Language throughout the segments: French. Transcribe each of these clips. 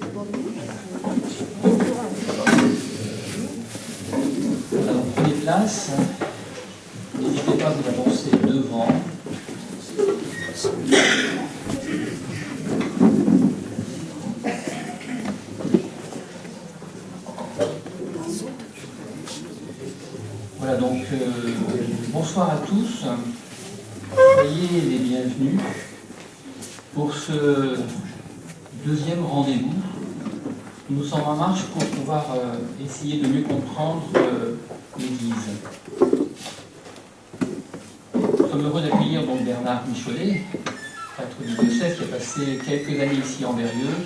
Alors, prenez place. N'hésitez pas à vous avancer devant. Voilà, donc bonsoir à tous. Soyez les bienvenus pour ce deuxième rendez-vous. Nous sommes en marche pour pouvoir essayer de mieux comprendre l'Église. Nous sommes heureux d'accueillir donc Bernard Michelet, prêtre du diocèse qui a passé quelques années ici en Berrieux.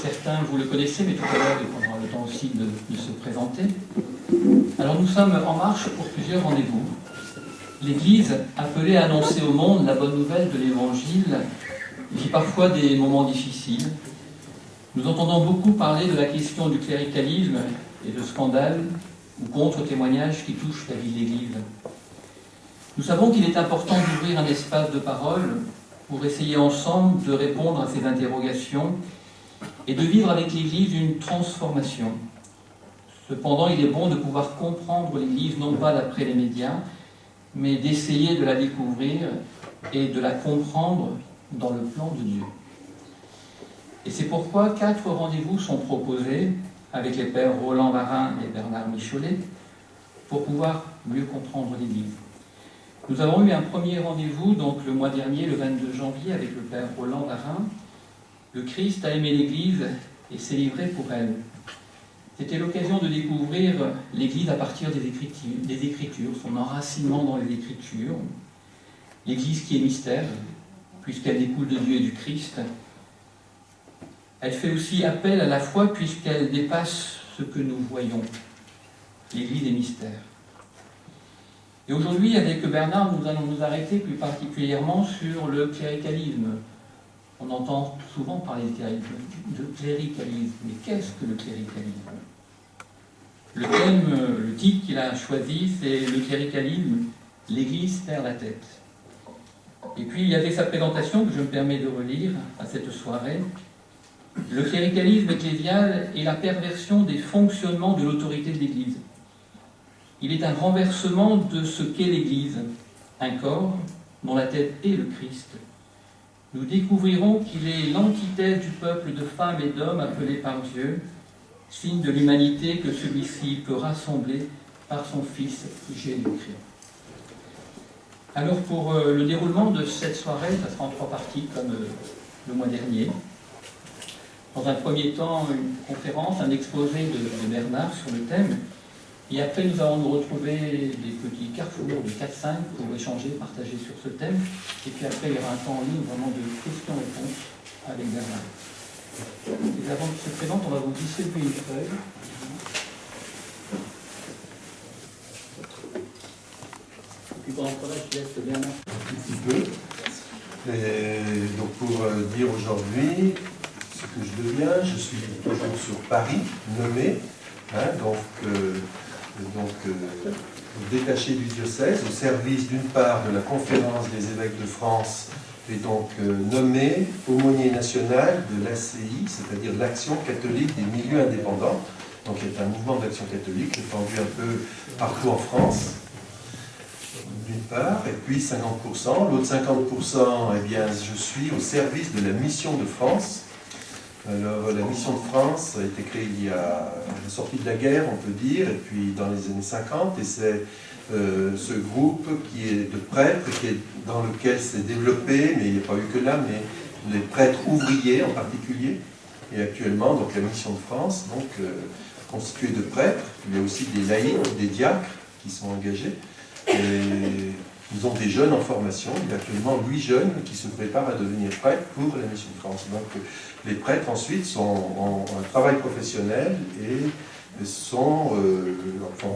Certains vous le connaissez, mais tout à l'heure il prendra le temps aussi de se présenter. Alors nous sommes en marche pour plusieurs rendez-vous. L'Église, appelée à annoncer au monde la bonne nouvelle de l'Évangile, vit parfois des moments difficiles. Nous entendons beaucoup parler de la question du cléricalisme et de scandales ou contre-témoignages qui touchent la vie de l'Église. Nous savons qu'il est important d'ouvrir un espace de parole pour essayer ensemble de répondre à ces interrogations et de vivre avec l'Église une transformation. Cependant, il est bon de pouvoir comprendre l'Église non pas d'après les médias, mais d'essayer de la découvrir et de la comprendre dans le plan de Dieu. Et c'est pourquoi 4 rendez-vous sont proposés avec les pères Roland Varin et Bernard Michelet pour pouvoir mieux comprendre l'Église. Nous avons eu un premier rendez-vous donc le mois dernier, le 22 janvier, avec le père Roland Varin. Le Christ a aimé l'Église et s'est livré pour elle. C'était l'occasion de découvrir l'Église à partir des Écritures, son enracinement dans les Écritures. L'Église qui est mystère, puisqu'elle découle de Dieu et du Christ. Elle fait aussi appel à la foi, puisqu'elle dépasse ce que nous voyons. L'Église est mystère. Et aujourd'hui, avec Bernard, nous allons nous arrêter plus particulièrement sur le cléricalisme. On entend souvent parler de cléricalisme, mais qu'est-ce que le cléricalisme ? Le thème, le titre qu'il a choisi, c'est le cléricalisme, l'Église perd la tête. Et puis il y avait sa présentation que je me permets de relire à cette soirée. Le cléricalisme ecclésial est la perversion des fonctionnements de l'autorité de l'Église. Il est un renversement de ce qu'est l'Église, un corps dont la tête est le Christ. Nous découvrirons qu'il est l'antithèse du peuple de femmes et d'hommes appelés par Dieu, signe de l'humanité que celui-ci peut rassembler par son Fils Jésus-Christ. Alors pour le déroulement de cette soirée, ça sera en 3 parties comme le mois dernier. Dans un premier temps, une conférence, un exposé de Bernard sur le thème. Et après, nous allons nous retrouver des petits carrefours de 4-5 pour échanger, partager sur ce thème. Et puis après, il y aura un temps en ligne vraiment de questions-réponses avec Bernard. Et avant de se présenter, on va vous distribuer une feuille. Et puis pendant ce temps-là, je laisse Bernard. Un petit peu. Et donc pour dire aujourd'hui ce que je deviens, je suis toujours sur Paris, nommé, détaché du diocèse, au service d'une part de la conférence des évêques de France, et donc nommé aumônier national de l'ACI, c'est-à-dire l'Action catholique des milieux indépendants, donc qui est un mouvement d'action catholique étendu un peu partout en France, d'une part, et puis 50%. L'autre 50%, eh bien, je suis au service de la mission de France. Alors, la mission de France a été créée il y a la sortie de la guerre, on peut dire, et puis dans les années 50, et c'est ce groupe qui est de prêtres, dans lequel s'est développé, mais il n'y a pas eu que là, mais les prêtres ouvriers en particulier, et actuellement, donc la mission de France, donc constituée de prêtres, il y a aussi des laïcs, des diacres qui sont engagés, et nous avons des jeunes en formation, il y a actuellement 8 jeunes qui se préparent à devenir prêtres pour la mission de France. Donc les prêtres ensuite ont un travail professionnel et font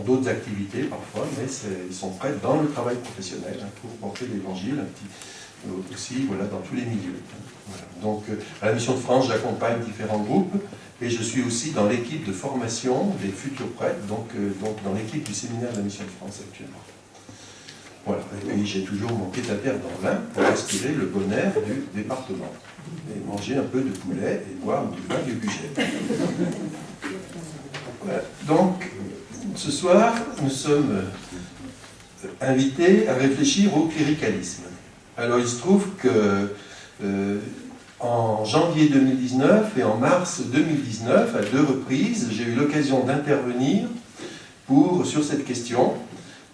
d'autres activités parfois, mais ils sont prêtres dans le travail professionnel pour porter l'évangile aussi dans tous les milieux. Voilà. Donc à la mission de France, j'accompagne différents groupes et je suis aussi dans l'équipe de formation des futurs prêtres, donc dans l'équipe du séminaire de la mission de France actuellement. Voilà, et puis j'ai toujours mon pied-à-terre dans l'Ain pour respirer le bon air du département. et manger un peu de poulet et boire du vin du budget. Voilà. Donc, ce soir, nous sommes invités à réfléchir au cléricalisme. Alors, il se trouve que en janvier 2019 et en mars 2019, à 2 reprises, j'ai eu l'occasion d'intervenir sur cette question.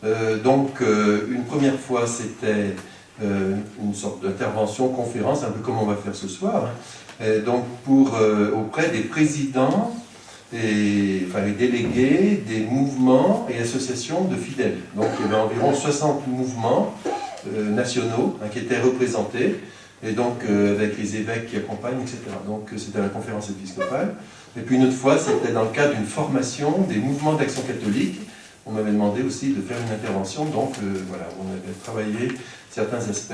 Une première fois, c'était une sorte d'intervention, conférence, un peu comme on va faire ce soir, auprès des présidents et les délégués des mouvements et associations de fidèles. Donc il y avait environ 60 mouvements nationaux qui étaient représentés, et donc avec les évêques qui accompagnent, etc. Donc c'était à la conférence épiscopale. Et puis une autre fois, c'était dans le cadre d'une formation des mouvements d'action catholique. On m'avait demandé aussi de faire une intervention, donc voilà, on avait travaillé certains aspects.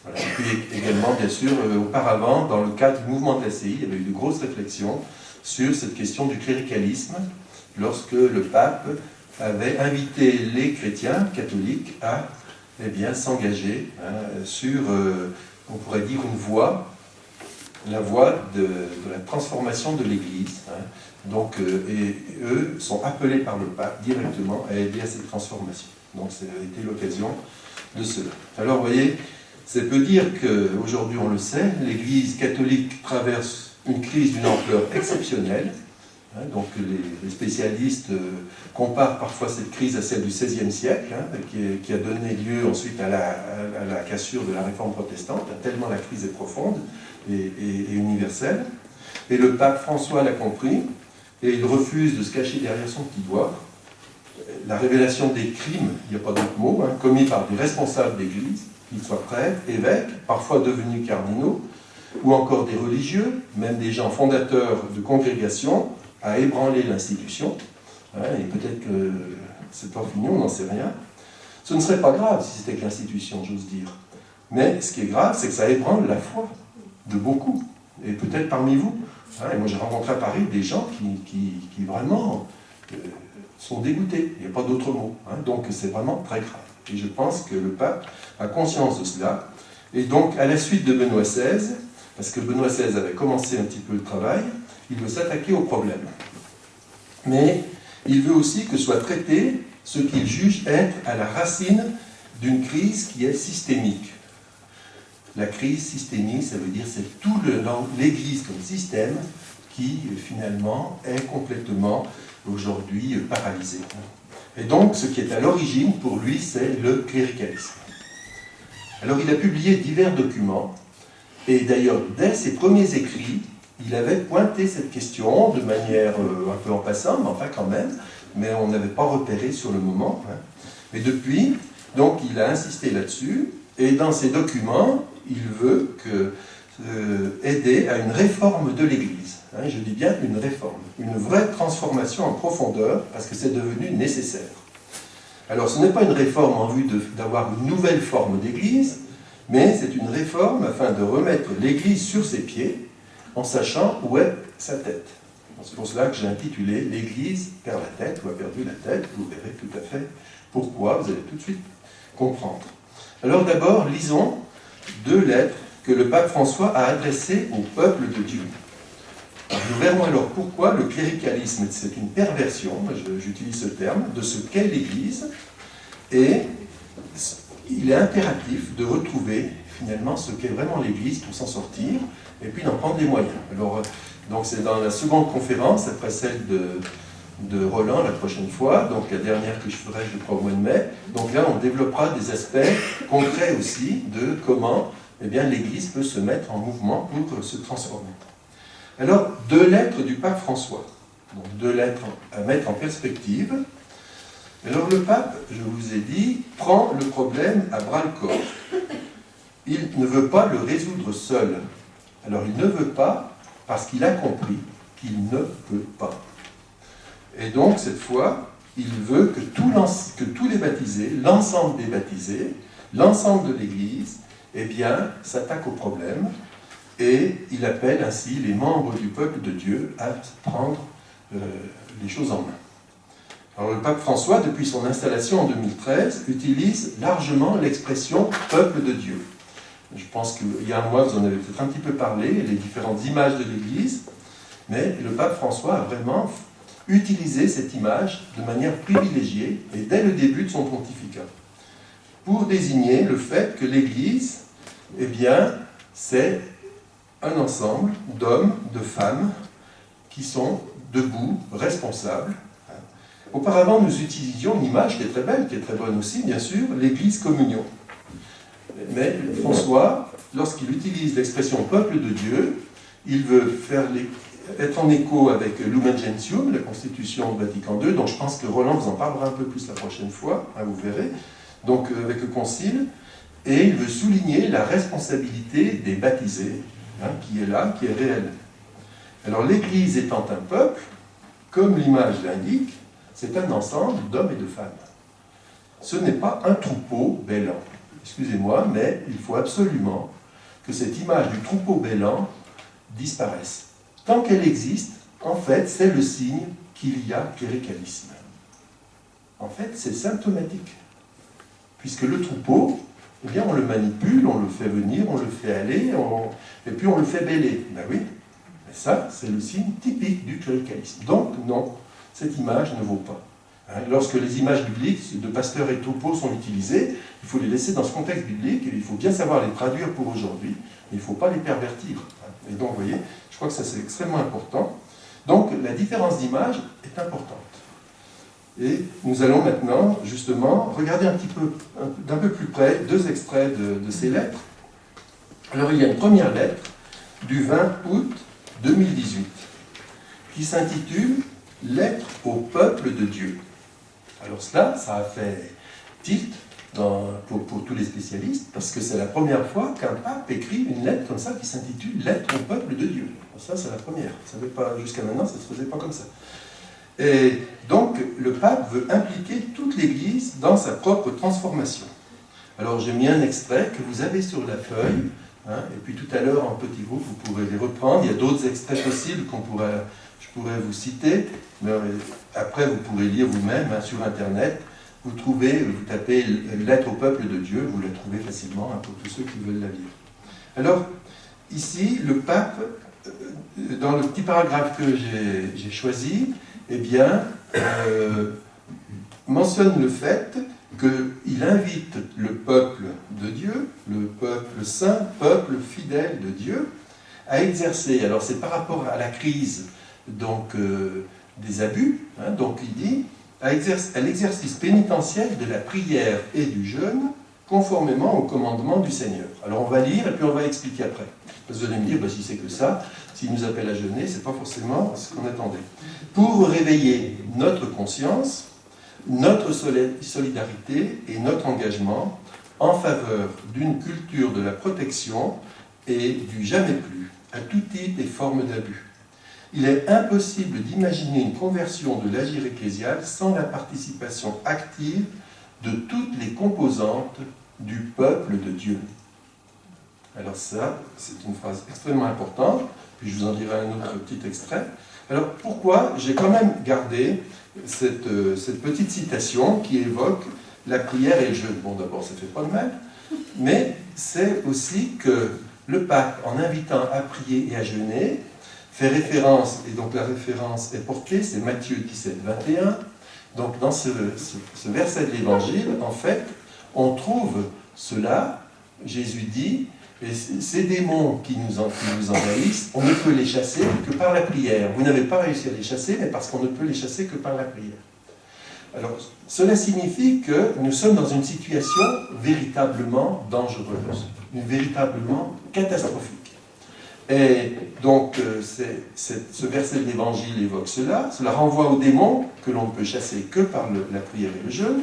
Voilà. Et puis également, bien sûr, auparavant, dans le cadre du mouvement de l'ACI, il y avait eu de grosses réflexions sur cette question du cléricalisme, lorsque le pape avait invité les chrétiens catholiques à s'engager sur, on pourrait dire, une voie, la voie de la transformation de l'Église. Et eux sont appelés par le pape directement à aider à cette transformation. Donc ça a été l'occasion de cela. Alors vous voyez, ça peut dire qu'aujourd'hui on le sait, l'Église catholique traverse une crise d'une ampleur exceptionnelle. Donc les spécialistes comparent parfois cette crise à celle du XVIe siècle, qui a donné lieu ensuite à la cassure de la réforme protestante, tellement la crise est profonde et universelle. Et le pape François l'a compris, et il refuse de se cacher derrière son petit doigt. La révélation des crimes, il n'y a pas d'autre mot, commis par des responsables d'Église, qu'ils soient prêtres, évêques, parfois devenus cardinaux, ou encore des religieux, même des gens fondateurs de congrégations, a ébranlé l'institution. Et peut-être que c'est pas fini, on n'en sait rien. Ce ne serait pas grave si c'était que l'institution, j'ose dire. Mais ce qui est grave, c'est que ça ébranle la foi de beaucoup, et peut-être parmi vous. Et moi, j'ai rencontré à Paris des gens qui vraiment sont dégoûtés. Il n'y a pas d'autre mot. Donc, c'est vraiment très grave. Et je pense que le pape a conscience de cela. Et donc, à la suite de Benoît XVI, parce que Benoît XVI avait commencé un petit peu le travail, il veut s'attaquer au problème. Mais il veut aussi que soit traité ce qu'il juge être à la racine d'une crise qui est systémique. La crise systémique, ça veut dire c'est tout l'Église comme système qui finalement est complètement aujourd'hui paralysé. Et donc ce qui est à l'origine pour lui, c'est le cléricalisme. Alors il a publié divers documents, et d'ailleurs dès ses premiers écrits, il avait pointé cette question de manière un peu en passant, mais enfin quand même, mais on n'avait pas repéré sur le moment. Mais depuis, donc il a insisté là-dessus, et dans ses documents, il veut aider à une réforme de l'Église. Je dis bien une réforme, une vraie transformation en profondeur, parce que c'est devenu nécessaire. Alors ce n'est pas une réforme en vue d'avoir une nouvelle forme d'Église, mais c'est une réforme afin de remettre l'Église sur ses pieds, en sachant où est sa tête. C'est pour cela que j'ai intitulé « L'Église perd la tête » ou a perdu la tête. Vous verrez tout à fait pourquoi, vous allez tout de suite comprendre. Alors d'abord, lisons 2 lettres que le pape François a adressées au peuple de Dieu. Alors, nous verrons alors pourquoi le cléricalisme, c'est une perversion, j'utilise ce terme, de ce qu'est l'Église, et il est impératif de retrouver finalement ce qu'est vraiment l'Église pour s'en sortir, et puis d'en prendre les moyens. Alors, donc c'est dans la seconde conférence, après celle de Roland la prochaine fois, donc la dernière que je ferai, je crois, au mois de mai. Donc là, on développera des aspects concrets aussi de comment l'Église peut se mettre en mouvement pour se transformer. Alors, 2 lettres du pape François, donc 2 lettres à mettre en perspective. Alors le pape, je vous ai dit, prend le problème à bras-le-corps. Il ne veut pas le résoudre seul. Alors il ne veut pas parce qu'il a compris qu'il ne peut pas. Et donc cette fois, il veut que tous les baptisés, l'ensemble des baptisés, l'ensemble de l'Église, s'attaquent au problème, et il appelle ainsi les membres du peuple de Dieu à prendre les choses en main. Alors le pape François, depuis son installation en 2013, utilise largement l'expression « peuple de Dieu ». Je pense qu'il y a un mois, vous en avez peut-être un petit peu parlé, les différentes images de l'Église, mais le pape François a vraiment utilisé cette image de manière privilégiée, et dès le début de son pontificat, pour désigner le fait que l'Église, eh bien, c'est un ensemble d'hommes, de femmes, qui sont debout, responsables. Auparavant, nous utilisions une image qui est très belle, qui est très bonne aussi, bien sûr, l'Église communion. Mais François, lorsqu'il utilise l'expression peuple de Dieu, il veut être en écho avec Lumen Gentium, la constitution de Vatican II, dont je pense que Roland vous en parlera un peu plus la prochaine fois, vous verrez, donc avec le concile, et il veut souligner la responsabilité des baptisés, qui est là, qui est réelle. Alors l'Église étant un peuple, comme l'image l'indique, c'est un ensemble d'hommes et de femmes. Ce n'est pas un troupeau bêlant. Excusez-moi, mais il faut absolument que cette image du troupeau bêlant disparaisse. Tant qu'elle existe, en fait, c'est le signe qu'il y a cléricalisme. En fait, c'est symptomatique. Puisque le troupeau, eh bien, on le manipule, on le fait venir, on le fait aller, et puis on le fait bêler. Ben oui, mais ça, c'est le signe typique du cléricalisme. Donc, non, cette image ne vaut pas. Lorsque les images bibliques de pasteurs et troupeaux sont utilisées, il faut les laisser dans ce contexte biblique, et il faut bien savoir les traduire pour aujourd'hui, mais il ne faut pas les pervertir. Et donc, vous voyez, je crois que ça c'est extrêmement important. Donc, la différence d'image est importante. Et nous allons maintenant, justement, regarder d'un peu plus près deux extraits de ces lettres. Alors, il y a une première lettre du 20 août 2018 qui s'intitule « Lettre au peuple de Dieu ». Alors cela, ça a fait tilt pour tous les spécialistes, parce que c'est la première fois qu'un pape écrit une lettre comme ça qui s'intitule « Lettre au peuple de Dieu ». Ça, c'est la première. Jusqu'à maintenant, ça ne se faisait pas comme ça. Et donc, le pape veut impliquer toute l'Église dans sa propre transformation. Alors, j'ai mis un extrait que vous avez sur la feuille, et puis tout à l'heure, en petit groupe, vous pourrez les reprendre. Il y a d'autres extraits possibles je pourrais vous citer, mais après, vous pourrez lire vous-même sur Internet. Vous tapez « Lettre au peuple de Dieu », vous la trouvez facilement pour tous ceux qui veulent la lire. Alors, ici, le pape, dans le petit paragraphe que j'ai choisi, eh bien, mentionne le fait qu'il invite le peuple de Dieu, le peuple saint, peuple fidèle de Dieu, à exercer, alors c'est par rapport à la crise donc, des abus, donc il dit, à l'exercice pénitentiel de la prière et du jeûne, conformément au commandement du Seigneur. Alors on va lire et puis on va expliquer après. Parce que vous allez me dire, si c'est que ça, s'il nous appelle à jeûner, ce n'est pas forcément ce qu'on attendait. Pour réveiller notre conscience, notre solidarité et notre engagement en faveur d'une culture de la protection et du jamais plus à tout type et forme d'abus. Il est impossible d'imaginer une conversion de l'agir ecclésial sans la participation active de toutes les composantes du peuple de Dieu. Alors ça, c'est une phrase extrêmement importante, puis je vous en dirai un autre petit extrait. Alors pourquoi j'ai quand même gardé cette petite citation qui évoque la prière et le jeûne? Bon, d'abord, ça ne fait pas de mal, mais c'est aussi que le pape, en invitant à prier et à jeûner, fait référence, et donc la référence est portée, c'est Matthieu 17, 21. Donc dans ce verset de l'Évangile, en fait, on trouve cela, Jésus dit, et ces démons qui nous envahissent, on ne peut les chasser que par la prière. Vous n'avez pas réussi à les chasser, mais parce qu'on ne peut les chasser que par la prière. Alors, cela signifie que nous sommes dans une situation véritablement dangereuse, véritablement catastrophique. Et donc, ce verset de l'Évangile évoque cela. Cela renvoie aux démons que l'on ne peut chasser que par la prière et le jeûne.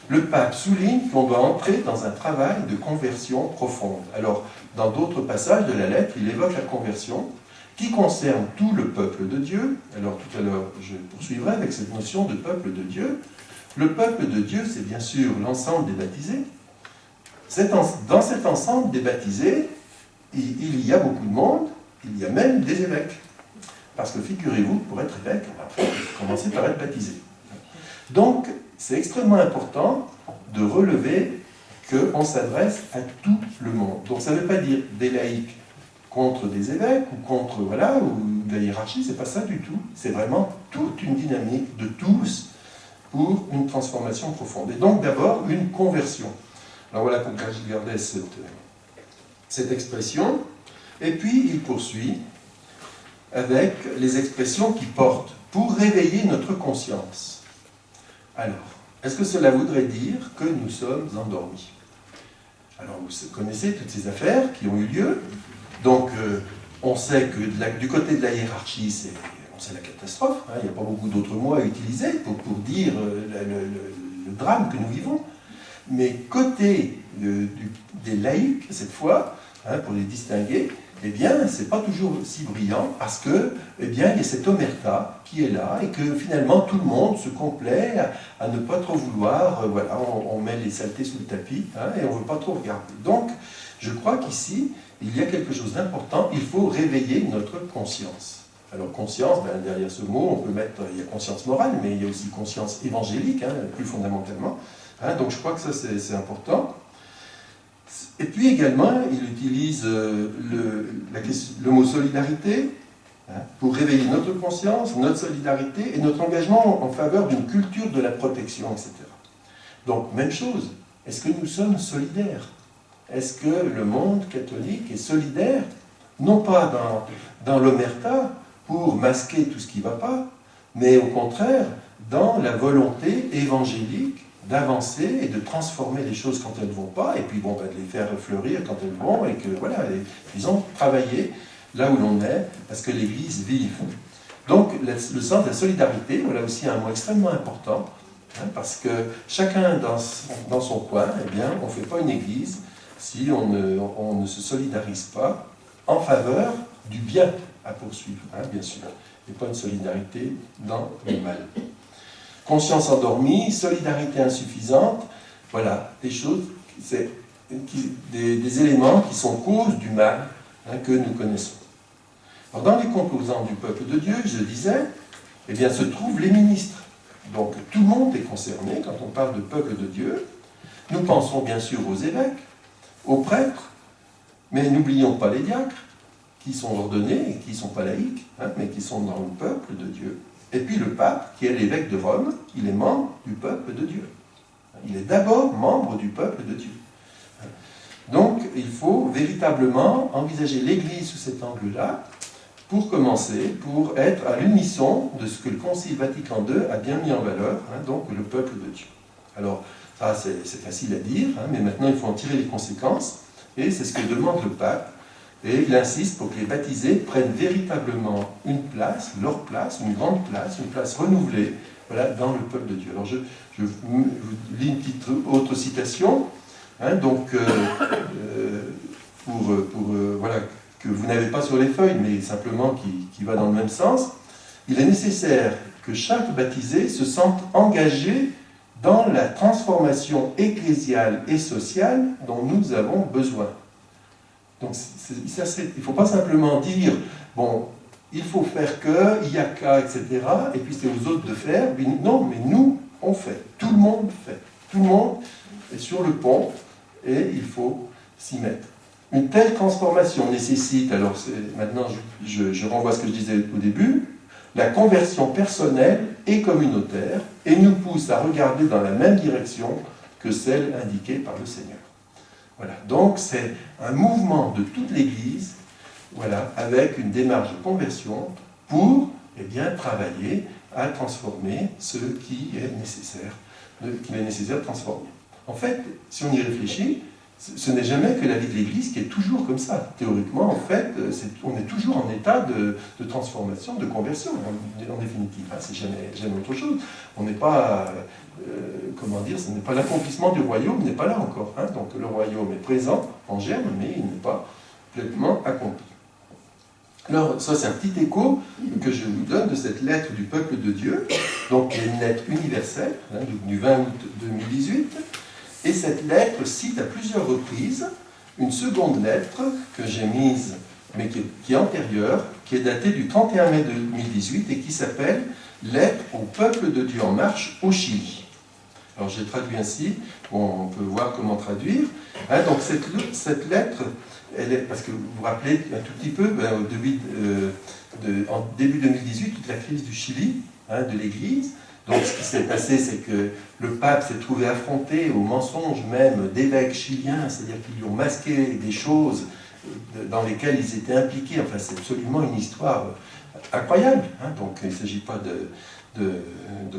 Le pape souligne qu'on doit entrer dans un travail de conversion profonde. Alors, dans d'autres passages de la lettre, il évoque la conversion qui concerne tout le peuple de Dieu. Alors, tout à l'heure, je poursuivrai avec cette notion de peuple de Dieu. Le peuple de Dieu, c'est bien sûr l'ensemble des baptisés. Dans cet ensemble des baptisés, il y a beaucoup de monde, il y a même des évêques. Parce que figurez-vous, pour être évêque, il faut commencer par être baptisé. Donc, c'est extrêmement important de relever qu'on s'adresse à tout le monde. Donc ça ne veut pas dire des laïcs contre des évêques ou contre, voilà, ou de la hiérarchie, c'est pas ça du tout. C'est vraiment toute une dynamique de tous pour une transformation profonde. Et donc d'abord une conversion. Alors voilà pourquoi je gardais cette expression. Et puis il poursuit avec les expressions qui portent pour réveiller notre conscience. Alors, est-ce que cela voudrait dire que nous sommes endormis? Alors vous connaissez toutes ces affaires qui ont eu lieu. Donc on sait que du côté de la hiérarchie, c'est la catastrophe. Hein, il n'y a pas beaucoup d'autres mots à utiliser pour dire le drame que nous vivons. Mais côté des laïcs, cette fois, hein, pour les distinguer, eh bien, c'est pas toujours si brillant parce que, eh bien, il y a cette omerta qui est là et que finalement tout le monde se complaît à ne pas trop vouloir. Voilà, on met les saletés sous le tapis, hein, et on ne veut pas trop regarder. Donc, je crois qu'ici, il y a quelque chose d'important. Il faut réveiller notre conscience. Alors, conscience, ben, derrière ce mot, on peut mettre, il y a conscience morale, mais il y a aussi conscience évangélique, hein, plus fondamentalement. Hein, donc, je crois que ça, c'est important. Et puis également, il utilise le mot solidarité, hein, pour réveiller notre conscience, notre solidarité et notre engagement en faveur d'une culture de la protection, etc. Donc, même chose, est-ce que nous sommes solidaires? Est-ce que le monde catholique est solidaire, non pas dans l'omerta, pour masquer tout ce qui ne va pas, mais au contraire, dans la volonté évangélique d'avancer et de transformer les choses quand elles ne vont pas, et puis bon, de les faire fleurir quand elles vont, et que voilà, disons, travailler là où l'on est, parce que l'Église vive. Donc, le sens de la solidarité, voilà aussi un mot extrêmement important, hein, parce que chacun dans son coin, eh bien, on ne fait pas une Église si on ne se solidarise pas en faveur du bien à poursuivre, hein, bien sûr, et pas une solidarité dans le mal. Conscience endormie, solidarité insuffisante, voilà, des choses, des éléments qui sont cause du mal, hein, que nous connaissons. Alors, dans les composants du peuple de Dieu, je disais, eh bien, se trouvent les ministres. Donc, tout le monde est concerné quand on parle de peuple de Dieu. Nous pensons bien sûr aux évêques, aux prêtres, mais n'oublions pas les diacres, qui sont ordonnés et qui ne sont pas laïcs, hein, mais qui sont dans le peuple de Dieu. Et puis le pape, qui est l'évêque de Rome, il est membre du peuple de Dieu. Il est d'abord membre du peuple de Dieu. Donc, il faut véritablement envisager l'Église sous cet angle-là, pour commencer, pour être à l'unisson de ce que le Concile Vatican II a bien mis en valeur, hein, donc le peuple de Dieu. Alors, ça c'est facile à dire, hein, mais maintenant il faut en tirer les conséquences, et c'est ce que demande le pape, et il insiste pour que les baptisés prennent véritablement une place, leur place, une grande place, une place renouvelée, voilà, dans le peuple de Dieu. Alors je vous lis une petite autre citation, hein, donc voilà, que vous n'avez pas sur les feuilles, mais simplement qui va dans le même sens. Il est nécessaire que chaque baptisé se sente engagé dans la transformation ecclésiale et sociale dont nous avons besoin. Donc, il ne faut pas simplement dire, bon, il faut faire que, il y a qu'à, etc., et puis c'est aux autres de faire. Non, mais nous, on fait. Tout le monde fait. Tout le monde est sur le pont, et il faut s'y mettre. Une telle transformation nécessite, alors maintenant je renvoie à ce que je disais au début, la conversion personnelle et communautaire, et nous pousse à regarder dans la même direction que celle indiquée par le Seigneur. Voilà, donc c'est un mouvement de toute l'Église, voilà, avec une démarche de conversion pour, eh bien, travailler à transformer ce qui est nécessaire de transformer. En fait, si on y réfléchit, ce n'est jamais que la vie de l'Église qui est toujours comme ça. Théoriquement, en fait, on est toujours en état de transformation, de conversion, en définitive. Hein, c'est jamais autre chose. On n'est pas, comment dire, ce n'est pas l'accomplissement du royaume, n'est pas là encore. Hein, donc le royaume est présent, en germe, mais il n'est pas pleinement accompli. Alors, ça, c'est un petit écho que je vous donne de cette lettre du peuple de Dieu, donc qui est une lettre universelle, hein, du 20 août 2018. Et cette lettre cite à plusieurs reprises une seconde lettre que j'ai mise, mais qui est antérieure, qui est datée du 31 mai 2018 et qui s'appelle « Lettre au peuple de Dieu en marche au Chili ». Alors j'ai traduit ainsi, bon, on peut voir comment traduire. Hein, donc cette lettre, elle est, parce que vous vous rappelez un tout petit peu, en début 2018, toute la crise du Chili, hein, de l'Église. Donc ce qui s'est passé, c'est que le pape s'est trouvé affronté au mensonge même d'évêques chiliens, c'est-à-dire qu'ils lui ont masqué des choses dans lesquelles ils étaient impliqués. Enfin, c'est absolument une histoire incroyable. Hein, donc il ne s'agit pas de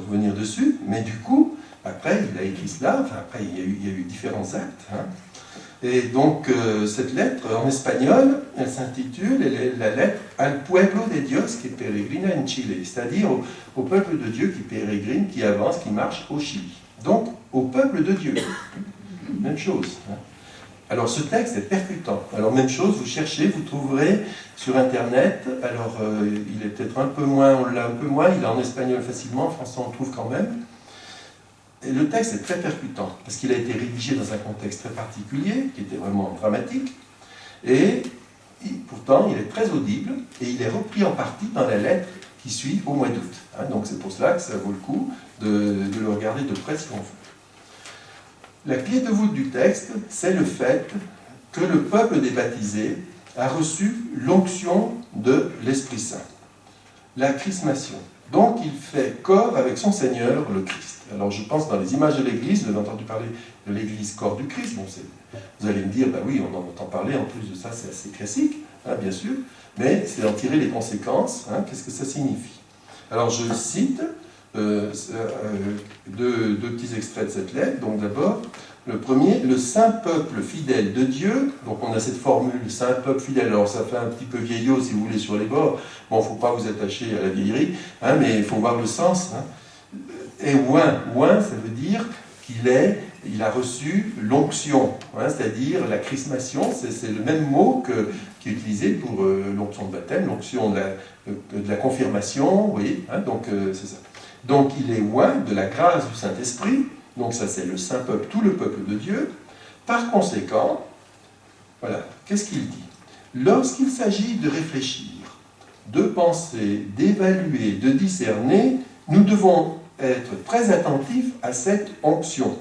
revenir dessus, mais du coup, après, il a écrit cela, enfin, après, il y a eu différents actes. Hein. Et donc, cette lettre, en espagnol, elle s'intitule, elle est la lettre Al pueblo de Dios que peregrina en Chile, c'est-à-dire au peuple de Dieu qui pérégrine, qui avance, qui marche au Chili. Donc, au peuple de Dieu. Même chose. Hein. Alors, ce texte est percutant. Alors, même chose, vous cherchez, vous trouverez sur Internet. Alors, il est peut-être un peu moins, on l'a un peu moins, il est en espagnol facilement, en français on le trouve quand même. Et le texte est très percutant, parce qu'il a été rédigé dans un contexte très particulier, qui était vraiment dramatique, et pourtant il est très audible, et il est repris en partie dans la lettre qui suit au mois d'août. Hein, donc c'est pour cela que ça vaut le coup de le regarder de près si on veut. La clé de voûte du texte, c'est le fait que le peuple des baptisés a reçu l'onction de l'Esprit Saint, la chrismation. Donc il fait corps avec son Seigneur, le Christ. Alors je pense dans les images de l'Église, vous avez entendu parler de l'Église corps du Christ. Bon, vous allez me dire, bah oui, on en entend parler, en plus de ça c'est assez classique, hein, bien sûr, mais c'est d'en tirer les conséquences, hein, qu'est-ce que ça signifie. Alors je cite deux petits extraits de cette lettre. Donc d'abord, le premier, le saint peuple fidèle de Dieu. Donc on a cette formule, saint peuple fidèle. Alors ça fait un petit peu vieillot si vous voulez sur les bords. Bon, il ne faut pas vous attacher à la vieillerie, hein, mais il faut voir le sens. Hein. Et oint, ça veut dire il a reçu l'onction, hein, c'est-à-dire la chrismation, c'est le même mot qui est utilisé pour l'onction de baptême, l'onction de la confirmation, vous voyez, hein, donc c'est ça. Donc il est oint de la grâce du Saint-Esprit, donc ça c'est le saint peuple, tout le peuple de Dieu. Par conséquent, voilà, qu'est-ce qu'il dit? Lorsqu'il s'agit de réfléchir, de penser, d'évaluer, de discerner, nous devons être très attentifs à cette onction.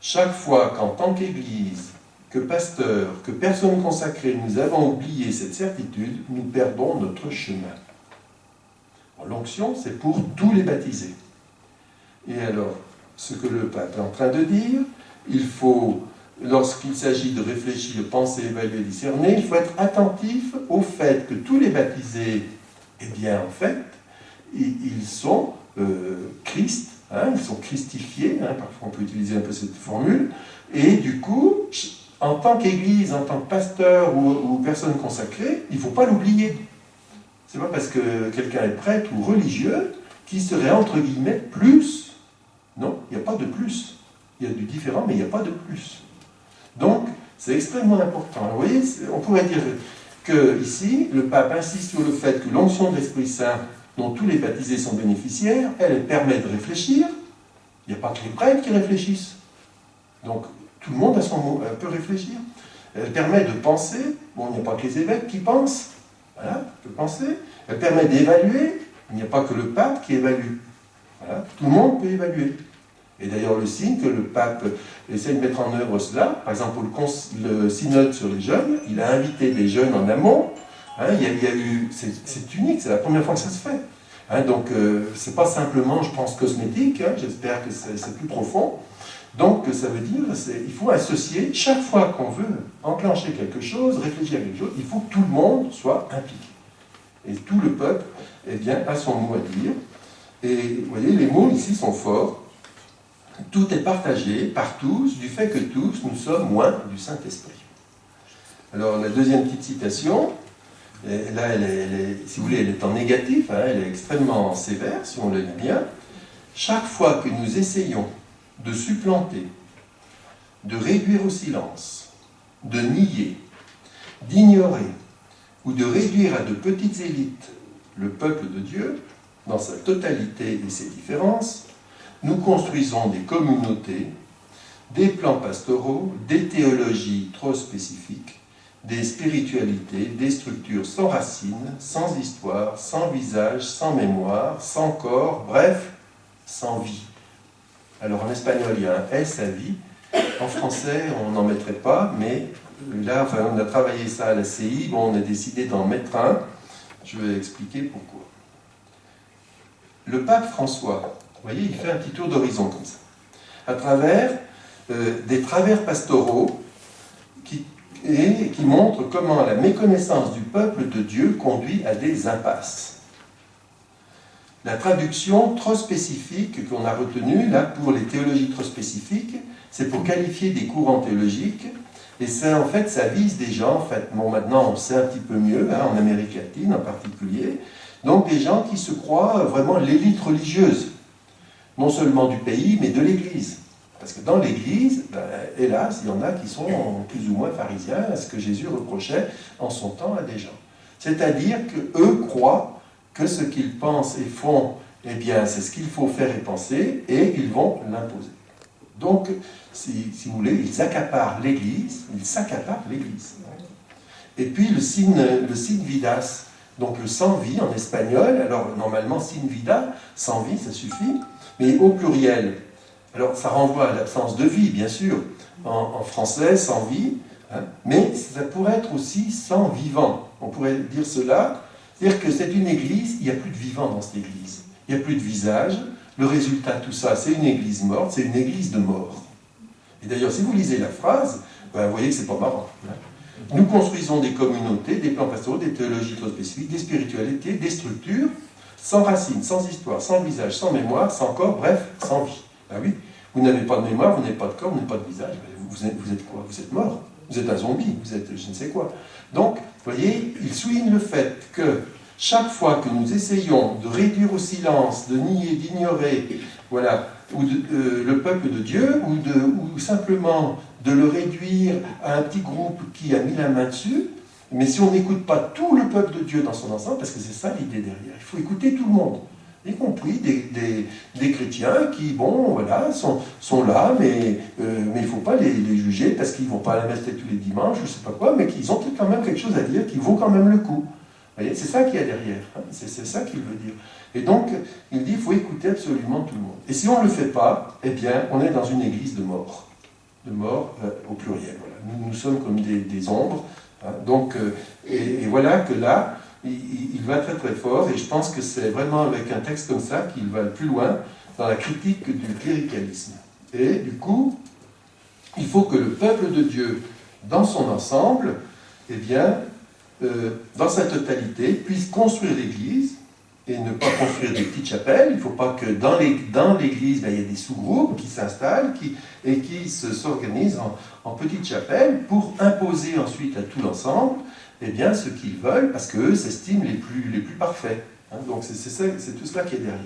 Chaque fois qu'en tant qu'Église, que pasteur, que personne consacrée, nous avons oublié cette certitude, nous perdons notre chemin. L'onction, c'est pour tous les baptisés. Et alors, ce que le pape est en train de dire, il faut, lorsqu'il s'agit de réfléchir, penser, évaluer, discerner, il faut être attentif au fait que tous les baptisés, eh bien, en fait, ils sont Christ, hein, ils sont christifiés, hein, parfois on peut utiliser un peu cette formule, et du coup, en tant qu'Église, en tant que pasteur ou personne consacrée, il ne faut pas l'oublier. C'est pas parce que quelqu'un est prêtre ou religieux qu'il serait entre guillemets plus. Non, il n'y a pas de plus. Il y a du différent, mais il n'y a pas de plus. Donc, c'est extrêmement important. Alors, vous voyez, on pourrait dire que ici, le pape insiste sur le fait que l'onction de l'Esprit Saint, dont tous les baptisés sont bénéficiaires, elle permet de réfléchir. Il n'y a pas que les prêtres qui réfléchissent. Donc, tout le monde a son mot, peut réfléchir. Elle permet de penser. Bon, il n'y a pas que les évêques qui pensent. Voilà, peut penser. Elle permet d'évaluer. Il n'y a pas que le pape qui évalue. Voilà, tout le monde peut évaluer. Et d'ailleurs, le signe que le pape essaie de mettre en œuvre cela, par exemple, pour le synode sur les jeunes, il a invité les jeunes en amont. Hein, il y a eu, c'est unique, c'est la première fois que ça se fait. Hein, donc, c'est pas simplement, je pense, cosmétique. Hein, j'espère que c'est plus profond. Donc, ça veut dire il faut associer, chaque fois qu'on veut enclencher quelque chose, réfléchir à quelque chose, il faut que tout le monde soit impliqué. Et tout le peuple, eh bien, a son mot à dire. Et vous voyez, les mots ici sont forts. Tout est partagé par tous, du fait que tous, nous sommes loin du Saint-Esprit. Alors, la deuxième petite citation, et là, si vous voulez, elle est en négatif, hein, elle est extrêmement sévère, si on le lit bien. Chaque fois que nous essayons de supplanter, de réduire au silence, de nier, d'ignorer ou de réduire à de petites élites le peuple de Dieu, dans sa totalité et ses différences, nous construisons des communautés, des plans pastoraux, des théologies trop spécifiques, des spiritualités, des structures sans racines, sans histoire, sans visage, sans mémoire, sans corps, bref, sans vie. Alors en espagnol, il y a un S à vie. En français, on n'en mettrait pas, mais là, enfin, on a travaillé ça à la CI, bon, on a décidé d'en mettre un. Je vais expliquer pourquoi. Le pape François, vous voyez, il fait un petit tour d'horizon comme ça, à travers des travers pastoraux qui montrent comment la méconnaissance du peuple de Dieu conduit à des impasses. La traduction trop spécifique qu'on a retenue, là, pour les théologies trop spécifiques, c'est pour qualifier des courants théologiques, et ça, en fait, ça vise des gens, en fait, bon, maintenant on sait un petit peu mieux, hein, en Amérique latine en particulier, donc des gens qui se croient vraiment l'élite religieuse, non seulement du pays, mais de l'Église. Parce que dans l'Église, ben, hélas, il y en a qui sont plus ou moins pharisiens à ce que Jésus reprochait en son temps à des gens. C'est-à-dire qu'eux croient que ce qu'ils pensent et font, eh bien, c'est ce qu'il faut faire et penser, et ils vont l'imposer. Donc, si vous voulez, ils accaparent l'Église, Et puis le sin vidas, donc le sans vie en espagnol, alors normalement sin vida, sans vie, ça suffit, mais au pluriel. Alors ça renvoie à l'absence de vie, bien sûr, en français, sans vie, hein, mais ça pourrait être aussi sans vivant. On pourrait dire cela, c'est-à-dire que c'est une église, il n'y a plus de vivant dans cette église, il n'y a plus de visage. Le résultat de tout ça, c'est une église morte, c'est une église de mort. Et d'ailleurs, si vous lisez la phrase, ben, vous voyez que c'est pas marrant. Hein. Nous construisons des communautés, des plans pastoraux, des théologies trop spécifiques, des spiritualités, des structures, sans racines, sans histoire, sans visage, sans mémoire, sans corps, bref, sans vie. Ben oui, vous n'avez pas de mémoire, vous n'avez pas de corps, vous n'avez pas de visage, vous êtes quoi? Vous êtes mort, vous êtes un zombie, vous êtes je ne sais quoi. Donc, vous voyez, il souligne le fait que chaque fois que nous essayons de réduire au silence, de nier, d'ignorer, voilà, le peuple de Dieu, ou simplement de le réduire à un petit groupe qui a mis la main dessus, mais si on n'écoute pas tout le peuple de Dieu dans son ensemble, parce que c'est ça l'idée derrière, il faut écouter tout le monde, y compris des chrétiens qui, bon, voilà, sont là, mais il ne faut pas les juger parce qu'ils ne vont pas à la messe tous les dimanches, je ne sais pas quoi, mais qu'ils ont quand même quelque chose à dire qui vaut quand même le coup. Vous voyez, c'est ça qu'il y a derrière, hein, c'est ça qu'il veut dire. Et donc, il dit qu'il faut écouter absolument tout le monde. Et si on ne le fait pas, eh bien, on est dans une église de mort au pluriel. Voilà. Nous sommes comme des ombres. Hein, donc, et voilà que là, il va très très fort, et je pense que c'est vraiment avec un texte comme ça qu'il va le plus loin dans la critique du cléricalisme. Et du coup, il faut que le peuple de Dieu, dans son ensemble, eh bien, dans sa totalité, puisse construire l'Église et ne pas construire des petites chapelles. Il ne faut pas que dans l'Église, ben, il y ait des sous-groupes qui s'installent et qui s'organisent en petites chapelles pour imposer ensuite à tout l'ensemble eh bien, ce qu'ils veulent, parce qu'eux s'estiment les plus parfaits. Hein, donc c'est tout cela qui est derrière.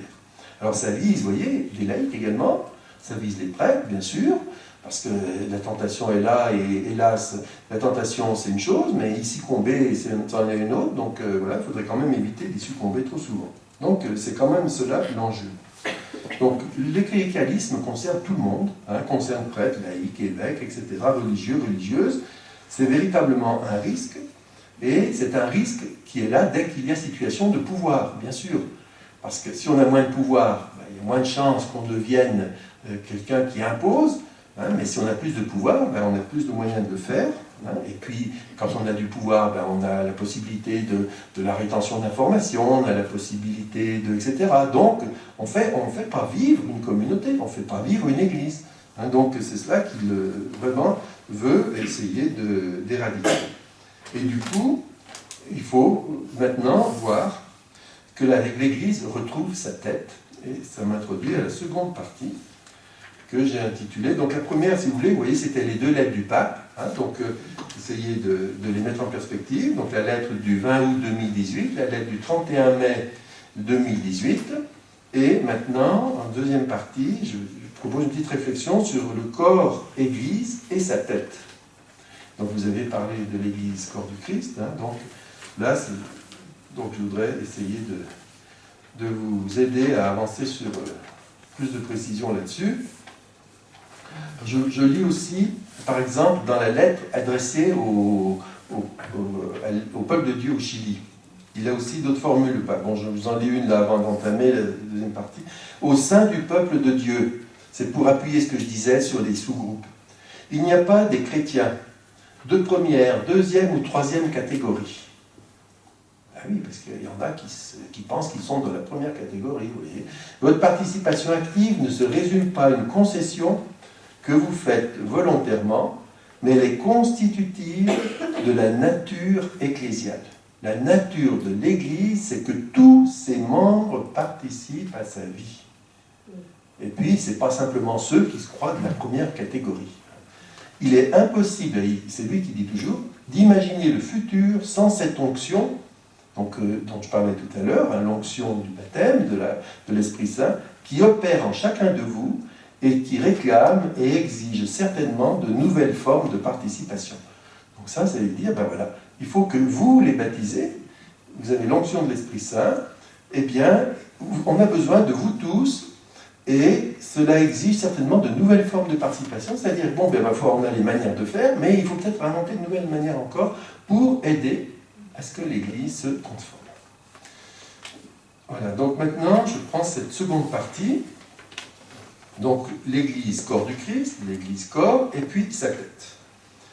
Alors ça vise, vous voyez, les laïcs également, ça vise les prêtres, bien sûr, parce que la tentation est là, et hélas, la tentation c'est une chose, mais y succomber, c'en est une autre, donc voilà, il faudrait quand même éviter d'y succomber trop souvent. Donc c'est quand même cela l'enjeu. Donc le cléricalisme concerne tout le monde, hein, concerne prêtres, laïcs, évêques, etc., religieux, religieuses. C'est véritablement un risque, et c'est un risque qui est là dès qu'il y a situation de pouvoir, bien sûr. Parce que si on a moins de pouvoir, ben, il y a moins de chances qu'on devienne quelqu'un qui impose. Hein, mais si on a plus de pouvoir, ben on a plus de moyens de le faire. Hein, et puis, quand on a du pouvoir, ben on a la possibilité de la rétention d'informations, on a la possibilité de... etc. Donc, on fait pas vivre une communauté, on ne fait pas vivre une église. Hein, donc, c'est cela qu'il vraiment veut essayer d'éradiquer. Et du coup, il faut maintenant voir que l'église retrouve sa tête. Et ça m'introduit à la seconde partie, que j'ai intitulé. Donc la première, si vous voyez, c'était les 2 lettres du pape. Hein, donc essayez de les mettre en perspective. Donc la lettre du 20 août 2018, la lettre du 31 mai 2018. Et maintenant, en deuxième partie, je propose une petite réflexion sur le corps Église et sa tête. Donc vous avez parlé de l'Église, corps du Christ. Hein, donc là, donc je voudrais essayer de vous aider à avancer sur plus de précision là-dessus. Je lis aussi, par exemple, dans la lettre adressée au peuple de Dieu au Chili. Il a aussi d'autres formules. Bon, je vous en lis une là avant d'entamer la deuxième partie. Au sein du peuple de Dieu, c'est pour appuyer ce que je disais sur les sous-groupes. Il n'y a pas des chrétiens de première, deuxième ou troisième catégorie. Ah oui, parce qu'il y en a qui pensent qu'ils sont de la première catégorie, vous voyez. Votre participation active ne se résume pas à une concession que vous faites volontairement, mais elle est constitutive de la nature ecclésiale. La nature de l'Église, c'est que tous ses membres participent à sa vie. Et puis, ce n'est pas simplement ceux qui se croient de la première catégorie. Il est impossible, c'est lui qui dit toujours, d'imaginer le futur sans cette onction, donc, dont je parlais tout à l'heure, l'onction du baptême, de l'Esprit Saint, qui opère en chacun de vous et qui réclame et exige certainement de nouvelles formes de participation. Donc ça, c'est dire, ben voilà, il faut que vous les baptisez, vous avez l'onction de l'Esprit Saint, eh bien, on a besoin de vous tous, et cela exige certainement de nouvelles formes de participation, c'est-à-dire, bon, ben, on a les manières de faire, mais il faut peut-être inventer de nouvelles manières encore pour aider à ce que l'Église se transforme. Voilà, donc maintenant, je prends cette seconde partie, donc l'Église, corps du Christ, l'Église, corps, et puis sa tête.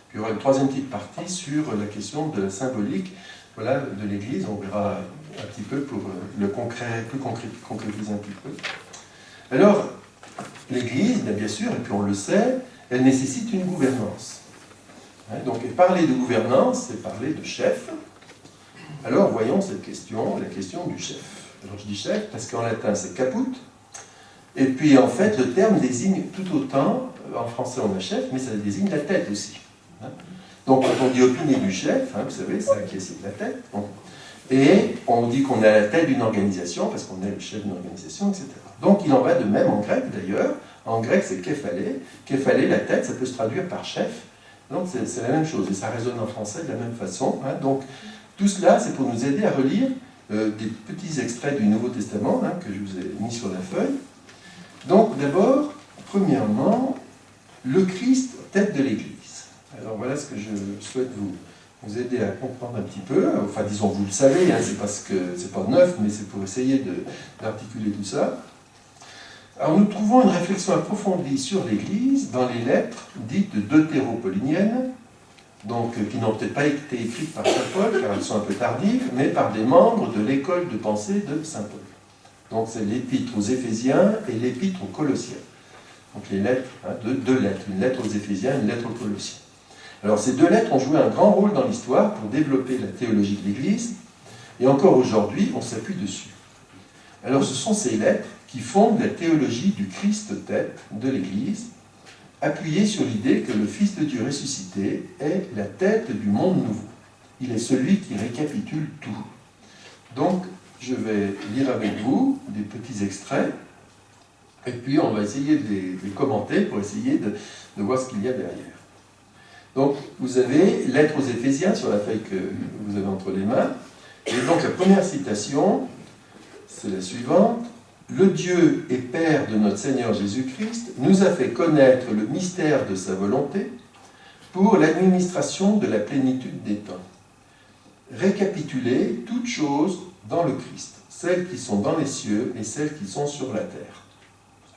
Puis il y aura une troisième petite partie sur la question de la symbolique, voilà, de l'Église, on verra un petit peu pour le concret, plus concrétiser un petit peu. Alors, l'Église, bien sûr, et puis on le sait, elle nécessite une gouvernance. Donc, et parler de gouvernance, c'est parler de chef. Alors, voyons cette question, la question du chef. Alors, je dis chef parce qu'en latin, c'est caput. Et puis, en fait, le terme désigne tout autant, en français, on a chef, mais ça désigne la tête aussi. Donc, quand on dit opinier du chef, vous savez, c'est acquiescer de la tête. Bon. Et on dit qu'on est à la tête d'une organisation, parce qu'on est le chef d'une organisation, etc. Donc il en va de même en grec d'ailleurs. En grec c'est képhalé. Képhalé, la tête, ça peut se traduire par chef. Donc c'est la même chose, et ça résonne en français de la même façon. Donc tout cela, c'est pour nous aider à relire des petits extraits du Nouveau Testament que je vous ai mis sur la feuille. Donc d'abord, premièrement, le Christ, tête de l'Église. Alors voilà ce que je souhaite vous aider à comprendre un petit peu. Enfin, disons, vous le savez, c'est parce que c'est pas neuf, mais c'est pour essayer d'articuler tout ça. Alors, nous trouvons une réflexion approfondie sur l'Église dans les lettres dites deutéropauliniennes, donc qui n'ont peut-être pas été écrites par saint Paul, car elles sont un peu tardives, mais par des membres de l'école de pensée de saint Paul. Donc, c'est l'épître aux Éphésiens et l'épître aux Colossiens. Donc, les lettres, deux lettres, une lettre aux Éphésiens et une lettre aux Colossiens. Alors, ces deux lettres ont joué un grand rôle dans l'histoire pour développer la théologie de l'Église, et encore aujourd'hui, on s'appuie dessus. Alors, ce sont ces lettres qui fondent la théologie du Christ tête de l'Église, appuyée sur l'idée que le Fils de Dieu ressuscité est la tête du monde nouveau. Il est celui qui récapitule tout. Donc, je vais lire avec vous des petits extraits, et puis on va essayer de les commenter pour essayer de voir ce qu'il y a derrière. Donc, vous avez lettre aux Éphésiens sur la feuille que vous avez entre les mains. Et donc, la première citation, c'est la suivante. « Le Dieu et Père de notre Seigneur Jésus-Christ nous a fait connaître le mystère de sa volonté pour l'administration de la plénitude des temps. Récapituler toutes choses dans le Christ, celles qui sont dans les cieux et celles qui sont sur la terre. »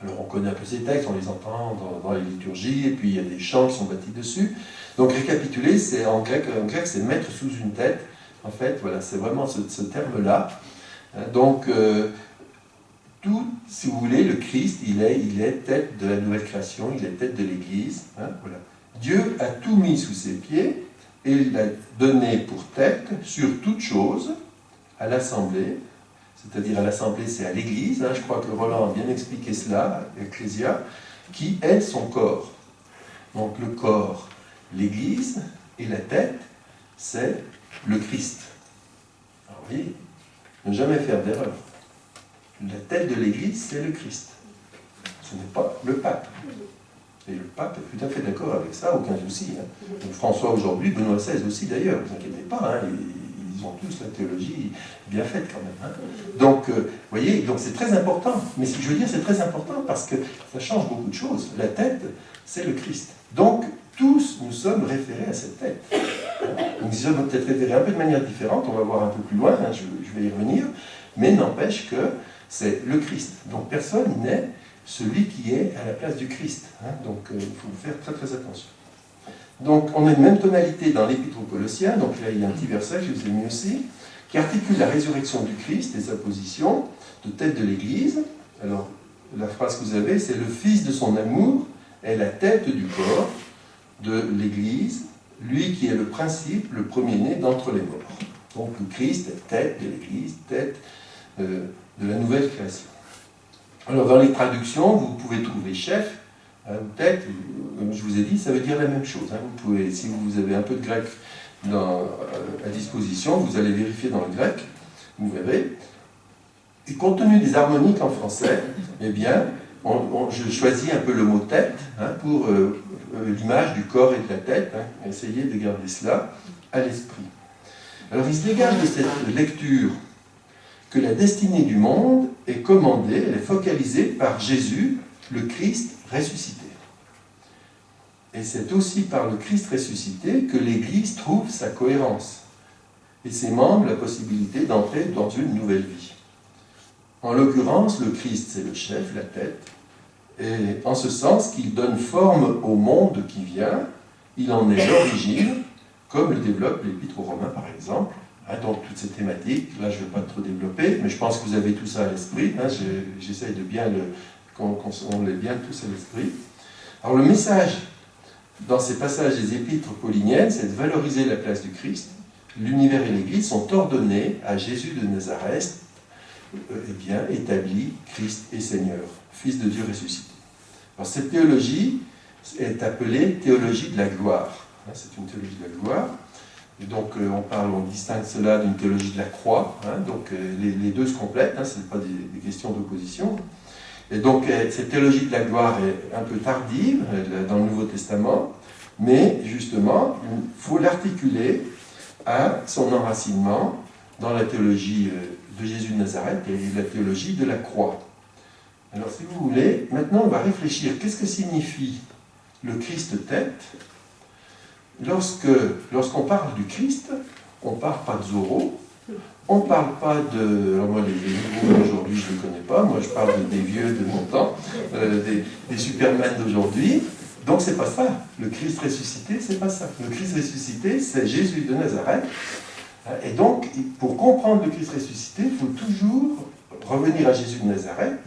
Alors, on connaît un peu ces textes, on les entend dans les liturgies, et puis il y a des chants qui sont bâtis dessus. Donc, récapituler, c'est en grec, c'est mettre sous une tête. En fait, voilà, c'est vraiment ce terme-là. Donc, tout, si vous voulez, le Christ, il est tête de la nouvelle création, il est tête de l'Église. Voilà. Dieu a tout mis sous ses pieds, et il l'a donné pour tête sur toute chose à l'Assemblée. C'est-à-dire à l'Assemblée, c'est à l'Église, je crois que Roland a bien expliqué cela, Ecclésia, qui est son corps. Donc le corps, l'Église, et la tête, c'est le Christ. Alors vous voyez, ne jamais faire d'erreur. La tête de l'Église, c'est le Christ. Ce n'est pas le pape. Et le pape est tout à fait d'accord avec ça, aucun souci. Donc François aujourd'hui, Benoît XVI aussi d'ailleurs, ne vous inquiétez pas, ils ont tous la théologie bien faite quand même. Donc, vous voyez, donc c'est très important. Mais je veux dire, c'est très important parce que ça change beaucoup de choses. La tête, c'est le Christ. Donc, tous nous sommes référés à cette tête. Nous y sommes peut-être référés un peu de manière différente, on va voir un peu plus loin, je vais y revenir, mais n'empêche que c'est le Christ. Donc, personne n'est celui qui est à la place du Christ. Donc il faut faire très très attention. Donc on a une même tonalité dans l'Épître aux Colossiens, donc là il y a un petit verset que je vous ai mis aussi, qui articule la résurrection du Christ et sa position de tête de l'Église. Alors la phrase que vous avez, c'est « Le Fils de son amour est la tête du corps de l'Église, lui qui est le principe, le premier-né d'entre les morts. » Donc le Christ est tête de l'Église, tête de la nouvelle création. Alors dans les traductions, vous pouvez trouver chef, tête, comme je vous ai dit, ça veut dire la même chose. Vous pouvez, si vous avez un peu de grec à disposition, vous allez vérifier dans le grec, vous verrez. Et compte tenu des harmoniques en français, eh bien, je choisis un peu le mot tête pour l'image du corps et de la tête. Essayez de garder cela à l'esprit. Alors il se dégage de cette lecture que la destinée du monde est commandée, elle est focalisée par Jésus, le Christ ressuscité. Et c'est aussi par le Christ ressuscité que l'Église trouve sa cohérence et ses membres la possibilité d'entrer dans une nouvelle vie. En l'occurrence, le Christ, c'est le chef, la tête, et en ce sens qu'il donne forme au monde qui vient, il en est l'origine, comme le développe l'Épître aux Romains par exemple. Donc toutes ces thématiques, là je ne vais pas trop développer, mais je pense que vous avez tout ça à l'esprit, j'essaye de bien qu'on l'ait bien tous à l'esprit. Alors le message dans ces passages des épîtres pauliniennes, c'est de valoriser la place du Christ. L'univers et l'Église sont ordonnés à Jésus de Nazareth, établi Christ et Seigneur, Fils de Dieu ressuscité. Alors cette théologie est appelée théologie de la gloire. C'est une théologie de la gloire. Et donc on distingue cela d'une théologie de la croix. Donc les deux se complètent, ce n'est pas des questions d'opposition. Et donc cette théologie de la gloire est un peu tardive dans le Nouveau Testament, mais justement, il faut l'articuler à son enracinement dans la théologie de Jésus de Nazareth et la théologie de la croix. Alors si vous voulez, maintenant on va réfléchir, qu'est-ce que signifie le Christ tête? Lorsqu'on parle du Christ, on ne parle pas de Zorro, on ne parle pas de... Alors moi, les nouveaux d'aujourd'hui, je ne les connais pas. Moi, je parle des vieux de mon temps, des Superman d'aujourd'hui. Donc, c'est pas ça. Le Christ ressuscité, c'est pas ça. Le Christ ressuscité, c'est Jésus de Nazareth. Et donc, pour comprendre le Christ ressuscité, il faut toujours revenir à Jésus de Nazareth,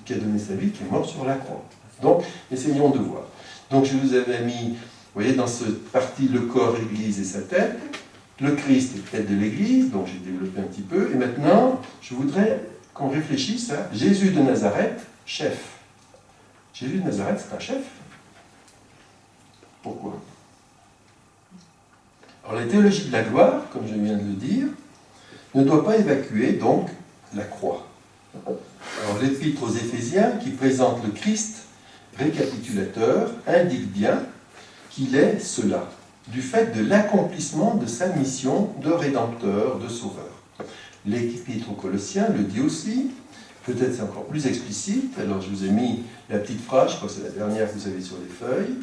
qui a donné sa vie, qui est mort sur la croix. Donc, essayons de voir. Donc, je vous avais mis, vous voyez, dans cette partie, le corps, l'Église et sa tête. Le Christ est tête de l'Église, donc j'ai développé un petit peu. Et maintenant, je voudrais qu'on réfléchisse à Jésus de Nazareth, chef. Jésus de Nazareth, c'est un chef. Pourquoi? Alors la théologie de la gloire, comme je viens de le dire, ne doit pas évacuer donc la croix. Alors l'épître aux Éphésiens, qui présente le Christ récapitulateur, indique bien qu'il est cela, du fait de l'accomplissement de sa mission de rédempteur, de sauveur. L'Épître aux Colossiens le dit aussi, peut-être c'est encore plus explicite, alors je vous ai mis la petite phrase, je crois que c'est la dernière que vous avez sur les feuilles.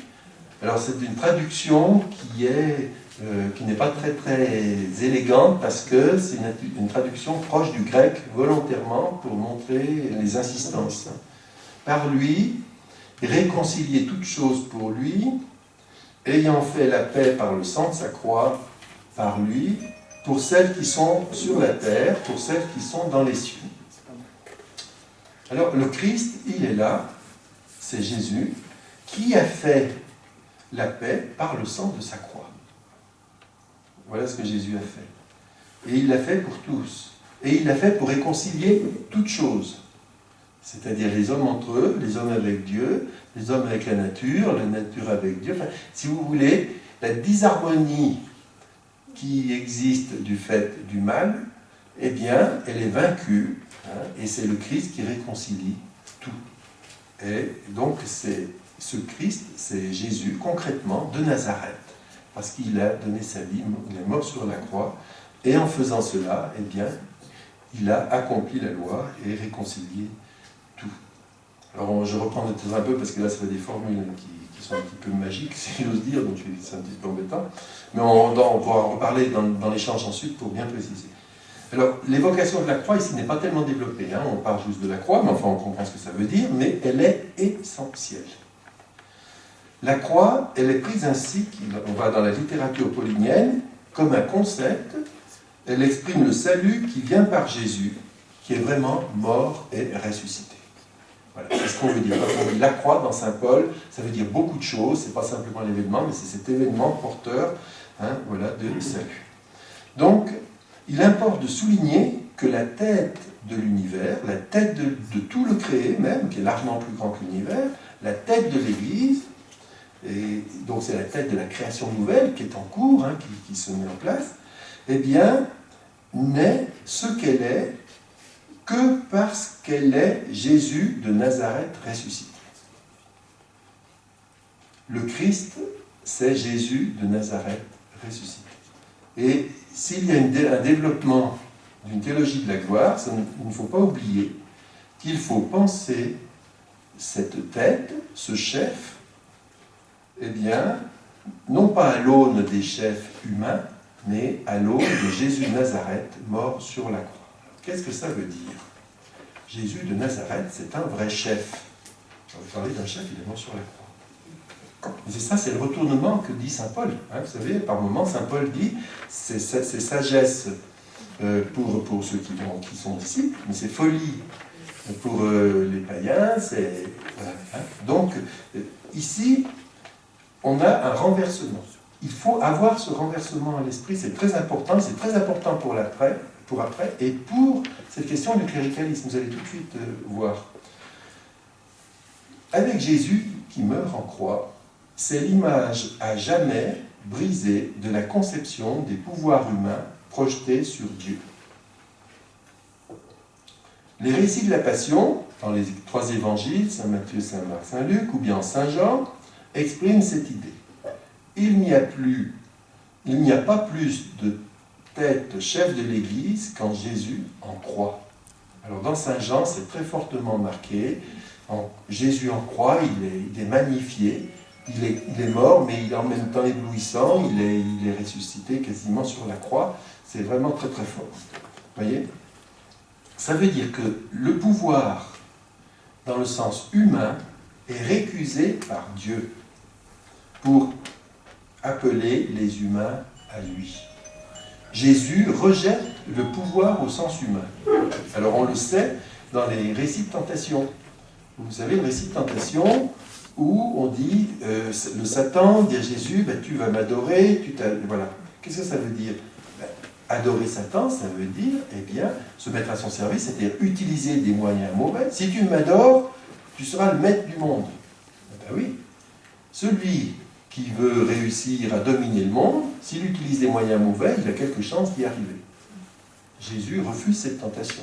Alors c'est une traduction qui n'est pas très très élégante parce que c'est une traduction proche du grec volontairement pour montrer les insistances. Par lui, réconcilier toutes choses pour lui, ayant fait la paix par le sang de sa croix, par lui, pour celles qui sont sur la terre, pour celles qui sont dans les cieux. Alors le Christ, il est là, c'est Jésus, qui a fait la paix par le sang de sa croix. Voilà ce que Jésus a fait. Et il l'a fait pour tous. Et il l'a fait pour réconcilier toutes choses. C'est-à-dire les hommes entre eux, les hommes avec Dieu, les hommes avec la nature avec Dieu. Enfin, si vous voulez, la disharmonie qui existe du fait du mal, eh bien, elle est vaincue, et c'est le Christ qui réconcilie tout. Et donc, ce Christ, c'est Jésus, concrètement, de Nazareth, parce qu'il a donné sa vie, il est mort sur la croix, et en faisant cela, eh bien, il a accompli la loi et réconcilié tout. Alors, je reprends un peu, parce que là, c'est des formules qui sont un petit peu magiques, si j'ose dire, donc c'est un petit peu embêtant, mais on va en reparler dans l'échange ensuite pour bien préciser. Alors, l'évocation de la croix ici n'est pas tellement développée, hein. On parle juste de la croix, mais enfin on comprend ce que ça veut dire, mais elle est essentielle. La croix, elle est prise ainsi, on va dans la littérature paulinienne, comme un concept. Elle exprime le salut qui vient par Jésus, qui est vraiment mort et ressuscité. Voilà, c'est ce qu'on veut dire. Quand on dit la croix dans Saint Paul, ça veut dire beaucoup de choses, c'est pas simplement l'événement, mais c'est cet événement porteur, hein, voilà, de salut. Donc, il importe de souligner que la tête de l'univers, la tête de tout le créé même, qui est largement plus grand que l'univers, la tête de l'Église, et donc c'est la tête de la création nouvelle qui est en cours, hein, qui se met en place, eh bien, n'est ce qu'elle est que parce qu'elle est Jésus de Nazareth ressuscité. Le Christ, c'est Jésus de Nazareth ressuscité. Et s'il y a un développement d'une théologie de la gloire, il ne faut pas oublier qu'il faut penser cette tête, ce chef, eh bien, non pas à l'aune des chefs humains, mais à l'aune de Jésus de Nazareth, mort sur la croix. Qu'est-ce que ça veut dire? Jésus de Nazareth, c'est un vrai chef. On va parler d'un chef, il est mort sur la croix. Et c'est ça, c'est le retournement que dit saint Paul. Hein, vous savez, par moments, saint Paul dit, c'est sagesse pour ceux qui sont disciples, mais c'est folie pour les païens. Voilà, hein. Donc, ici, on a un renversement. Il faut avoir ce renversement à l'esprit, c'est très important pour l'après, et pour cette question du cléricalisme. Vous allez tout de suite voir. Avec Jésus qui meurt en croix, c'est l'image à jamais brisée de la conception des pouvoirs humains projetés sur Dieu. Les récits de la Passion, dans les trois évangiles, Saint Matthieu, Saint Marc, Saint Luc, ou bien Saint Jean, expriment cette idée. Il n'y a pas plus de tête chef de l'Église qu'en Jésus en croix. Alors dans Saint Jean, c'est très fortement marqué. Jésus en croix, il est magnifié, il est mort, mais il est en même temps éblouissant, il est ressuscité quasiment sur la croix. C'est vraiment très très fort. Vous voyez? Ça veut dire que le pouvoir, dans le sens humain, est récusé par Dieu pour appeler les humains à lui. Jésus rejette le pouvoir au sens humain. Alors on le sait dans les récits de tentation. Vous savez, le récit de tentation où on dit, le Satan dit à Jésus, ben, tu vas m'adorer, voilà. Qu'est-ce que ça veut dire? Ben, adorer Satan, ça veut dire, eh bien, se mettre à son service, c'est-à-dire utiliser des moyens mauvais. Si tu m'adores, tu seras le maître du monde. Ben oui. Celui qui veut réussir à dominer le monde, s'il utilise des moyens mauvais, il a quelque chance d'y arriver. Jésus refuse cette tentation.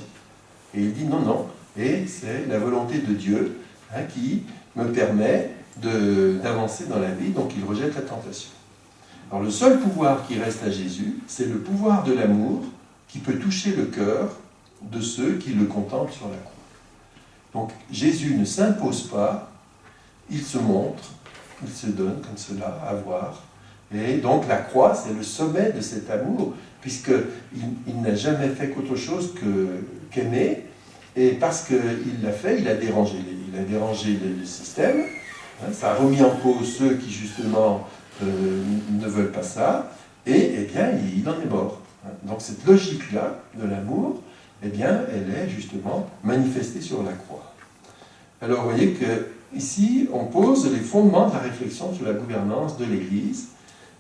Et il dit non, non, et c'est la volonté de Dieu qui me permet d'avancer dans la vie, donc il rejette la tentation. Alors le seul pouvoir qui reste à Jésus, c'est le pouvoir de l'amour qui peut toucher le cœur de ceux qui le contemplent sur la croix. Donc Jésus ne s'impose pas, il se montre, il se donne comme cela à voir. Et donc la croix, c'est le sommet de cet amour, puisqu'il n'a jamais fait qu'autre chose qu'aimer, et parce qu'il l'a fait, il a dérangé le système, hein, ça a remis en cause ceux qui justement ne veulent pas ça, et eh bien il en est mort. Donc cette logique-là de l'amour, eh bien elle est justement manifestée sur la croix. Alors vous voyez que ici, on pose les fondements de la réflexion sur la gouvernance de l'Église,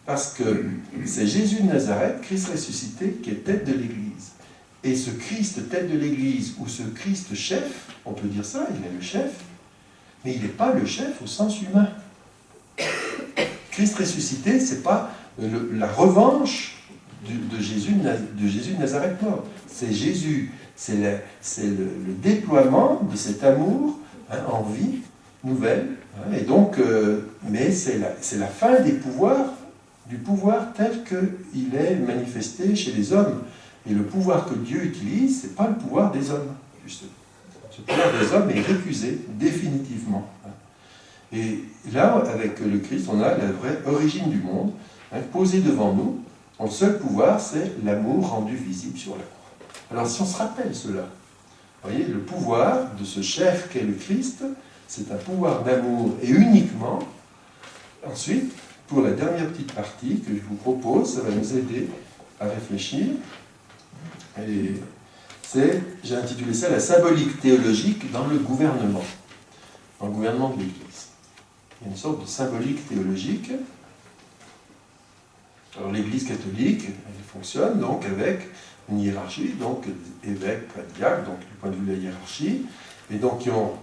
parce que c'est Jésus de Nazareth, Christ ressuscité, qui est tête de l'Église. Et ce Christ tête de l'Église, ou ce Christ chef, on peut dire ça, il est le chef, mais il n'est pas le chef au sens humain. Christ ressuscité, ce n'est pas la revanche de Jésus de Nazareth mort. C'est Jésus, c'est le déploiement de cet amour en vie nouvelle, et donc, mais c'est la fin du pouvoir tel qu'il est manifesté chez les hommes. Et le pouvoir que Dieu utilise, ce n'est pas le pouvoir des hommes, justement. Ce pouvoir des hommes est récusé définitivement. Et là, avec le Christ, on a la vraie origine du monde, posée devant nous. Le seul pouvoir, c'est l'amour rendu visible sur la croix. Alors si on se rappelle cela, vous voyez, le pouvoir de ce chef qu'est le Christ, c'est un pouvoir d'amour, et uniquement, ensuite, pour la dernière petite partie que je vous propose, ça va nous aider à réfléchir, et j'ai intitulé ça la symbolique théologique dans le gouvernement de l'Église. Il y a une sorte de symbolique théologique. Alors l'Église catholique, elle fonctionne donc avec une hiérarchie, donc évêque, prêtre, diacre, donc du point de vue de la hiérarchie, et donc qui ont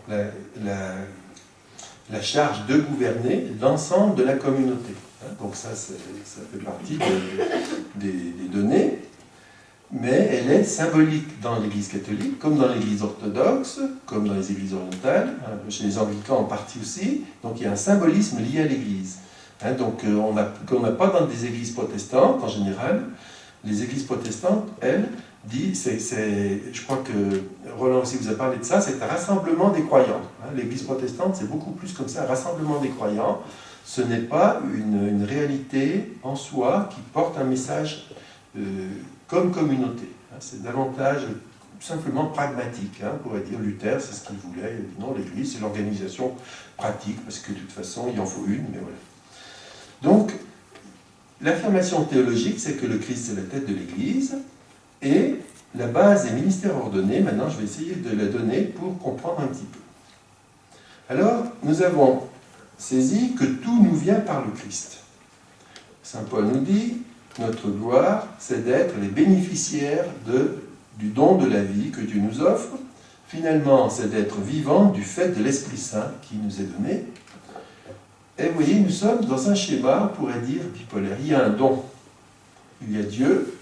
la charge de gouverner l'ensemble de la communauté. Donc ça fait partie des données, mais elle est symbolique dans l'Église catholique, comme dans l'Église orthodoxe, comme dans les Églises orientales, chez les anglicans en partie aussi, donc il y a un symbolisme lié à l'Église. Donc qu'on n'a pas dans des églises protestantes en général. Les églises protestantes, elles, disent, je crois que Roland aussi vous a parlé de ça, c'est un rassemblement des croyants. L'église protestante, c'est beaucoup plus comme ça, un rassemblement des croyants. Ce n'est pas une réalité en soi qui porte un message comme communauté. C'est davantage simplement pragmatique. On pourrait dire Luther, c'est ce qu'il voulait. Non, l'église, c'est l'organisation pratique, parce que de toute façon, il en faut une, mais voilà. Donc, l'affirmation théologique, c'est que le Christ est la tête de l'Église, et la base des ministères ordonnés, maintenant je vais essayer de la donner pour comprendre un petit peu. Alors, nous avons saisi que tout nous vient par le Christ. Saint Paul nous dit, notre gloire, c'est d'être les bénéficiaires du don de la vie que Dieu nous offre. Finalement, c'est d'être vivants du fait de l'Esprit Saint qui nous est donné. Et vous voyez, nous sommes dans un schéma, on pourrait dire, bipolaire. Il y a un don. Il y a Dieu,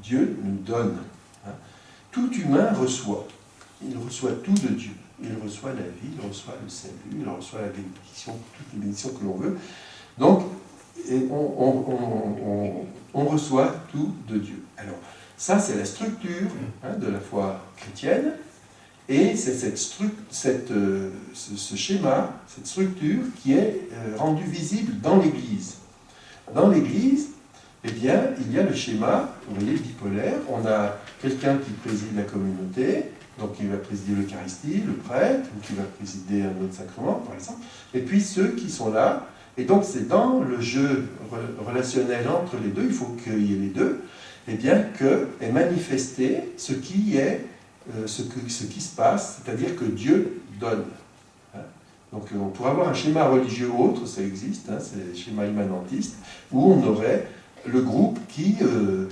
Dieu nous donne. Tout humain reçoit. Il reçoit tout de Dieu. Il reçoit la vie, il reçoit le salut, il reçoit la bénédiction, toutes les bénédictions que l'on veut. Donc, on reçoit tout de Dieu. Alors, ça, c'est la structure de la foi chrétienne. Et c'est ce schéma, cette structure qui est rendue visible dans l'Église. Dans l'Église, eh bien, il y a le schéma, vous voyez, bipolaire. On a quelqu'un qui préside la communauté, donc il va présider l'Eucharistie, le prêtre, ou qui va présider un autre sacrement, par exemple. Et puis ceux qui sont là. Et donc c'est dans le jeu relationnel entre les deux, il faut qu'il y ait les deux, eh bien, que est manifesté ce qui est ce qui se passe, c'est-à-dire que Dieu donne. Donc on pourrait avoir un schéma religieux autre, ça existe, c'est le schéma immanentiste, où on aurait le groupe qui, d'une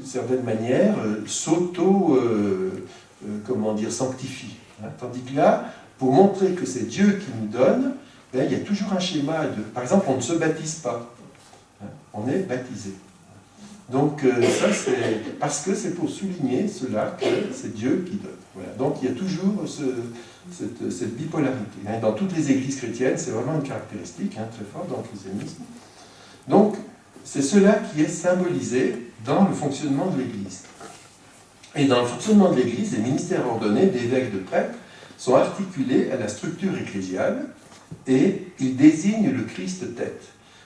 certaine manière, sanctifie. Tandis que là, pour montrer que c'est Dieu qui nous donne, il y a toujours un schéma par exemple, on ne se baptise pas, on est baptisé. Donc ça, c'est parce que c'est pour souligner cela que c'est Dieu qui donne. Voilà. Donc il y a toujours cette bipolarité. Dans toutes les églises chrétiennes, c'est vraiment une caractéristique très forte dans le christianisme. Donc c'est cela qui est symbolisé dans le fonctionnement de l'Église. Et dans le fonctionnement de l'Église, les ministères ordonnés d'évêques, de prêtres sont articulés à la structure ecclésiale et ils désignent le Christ tête.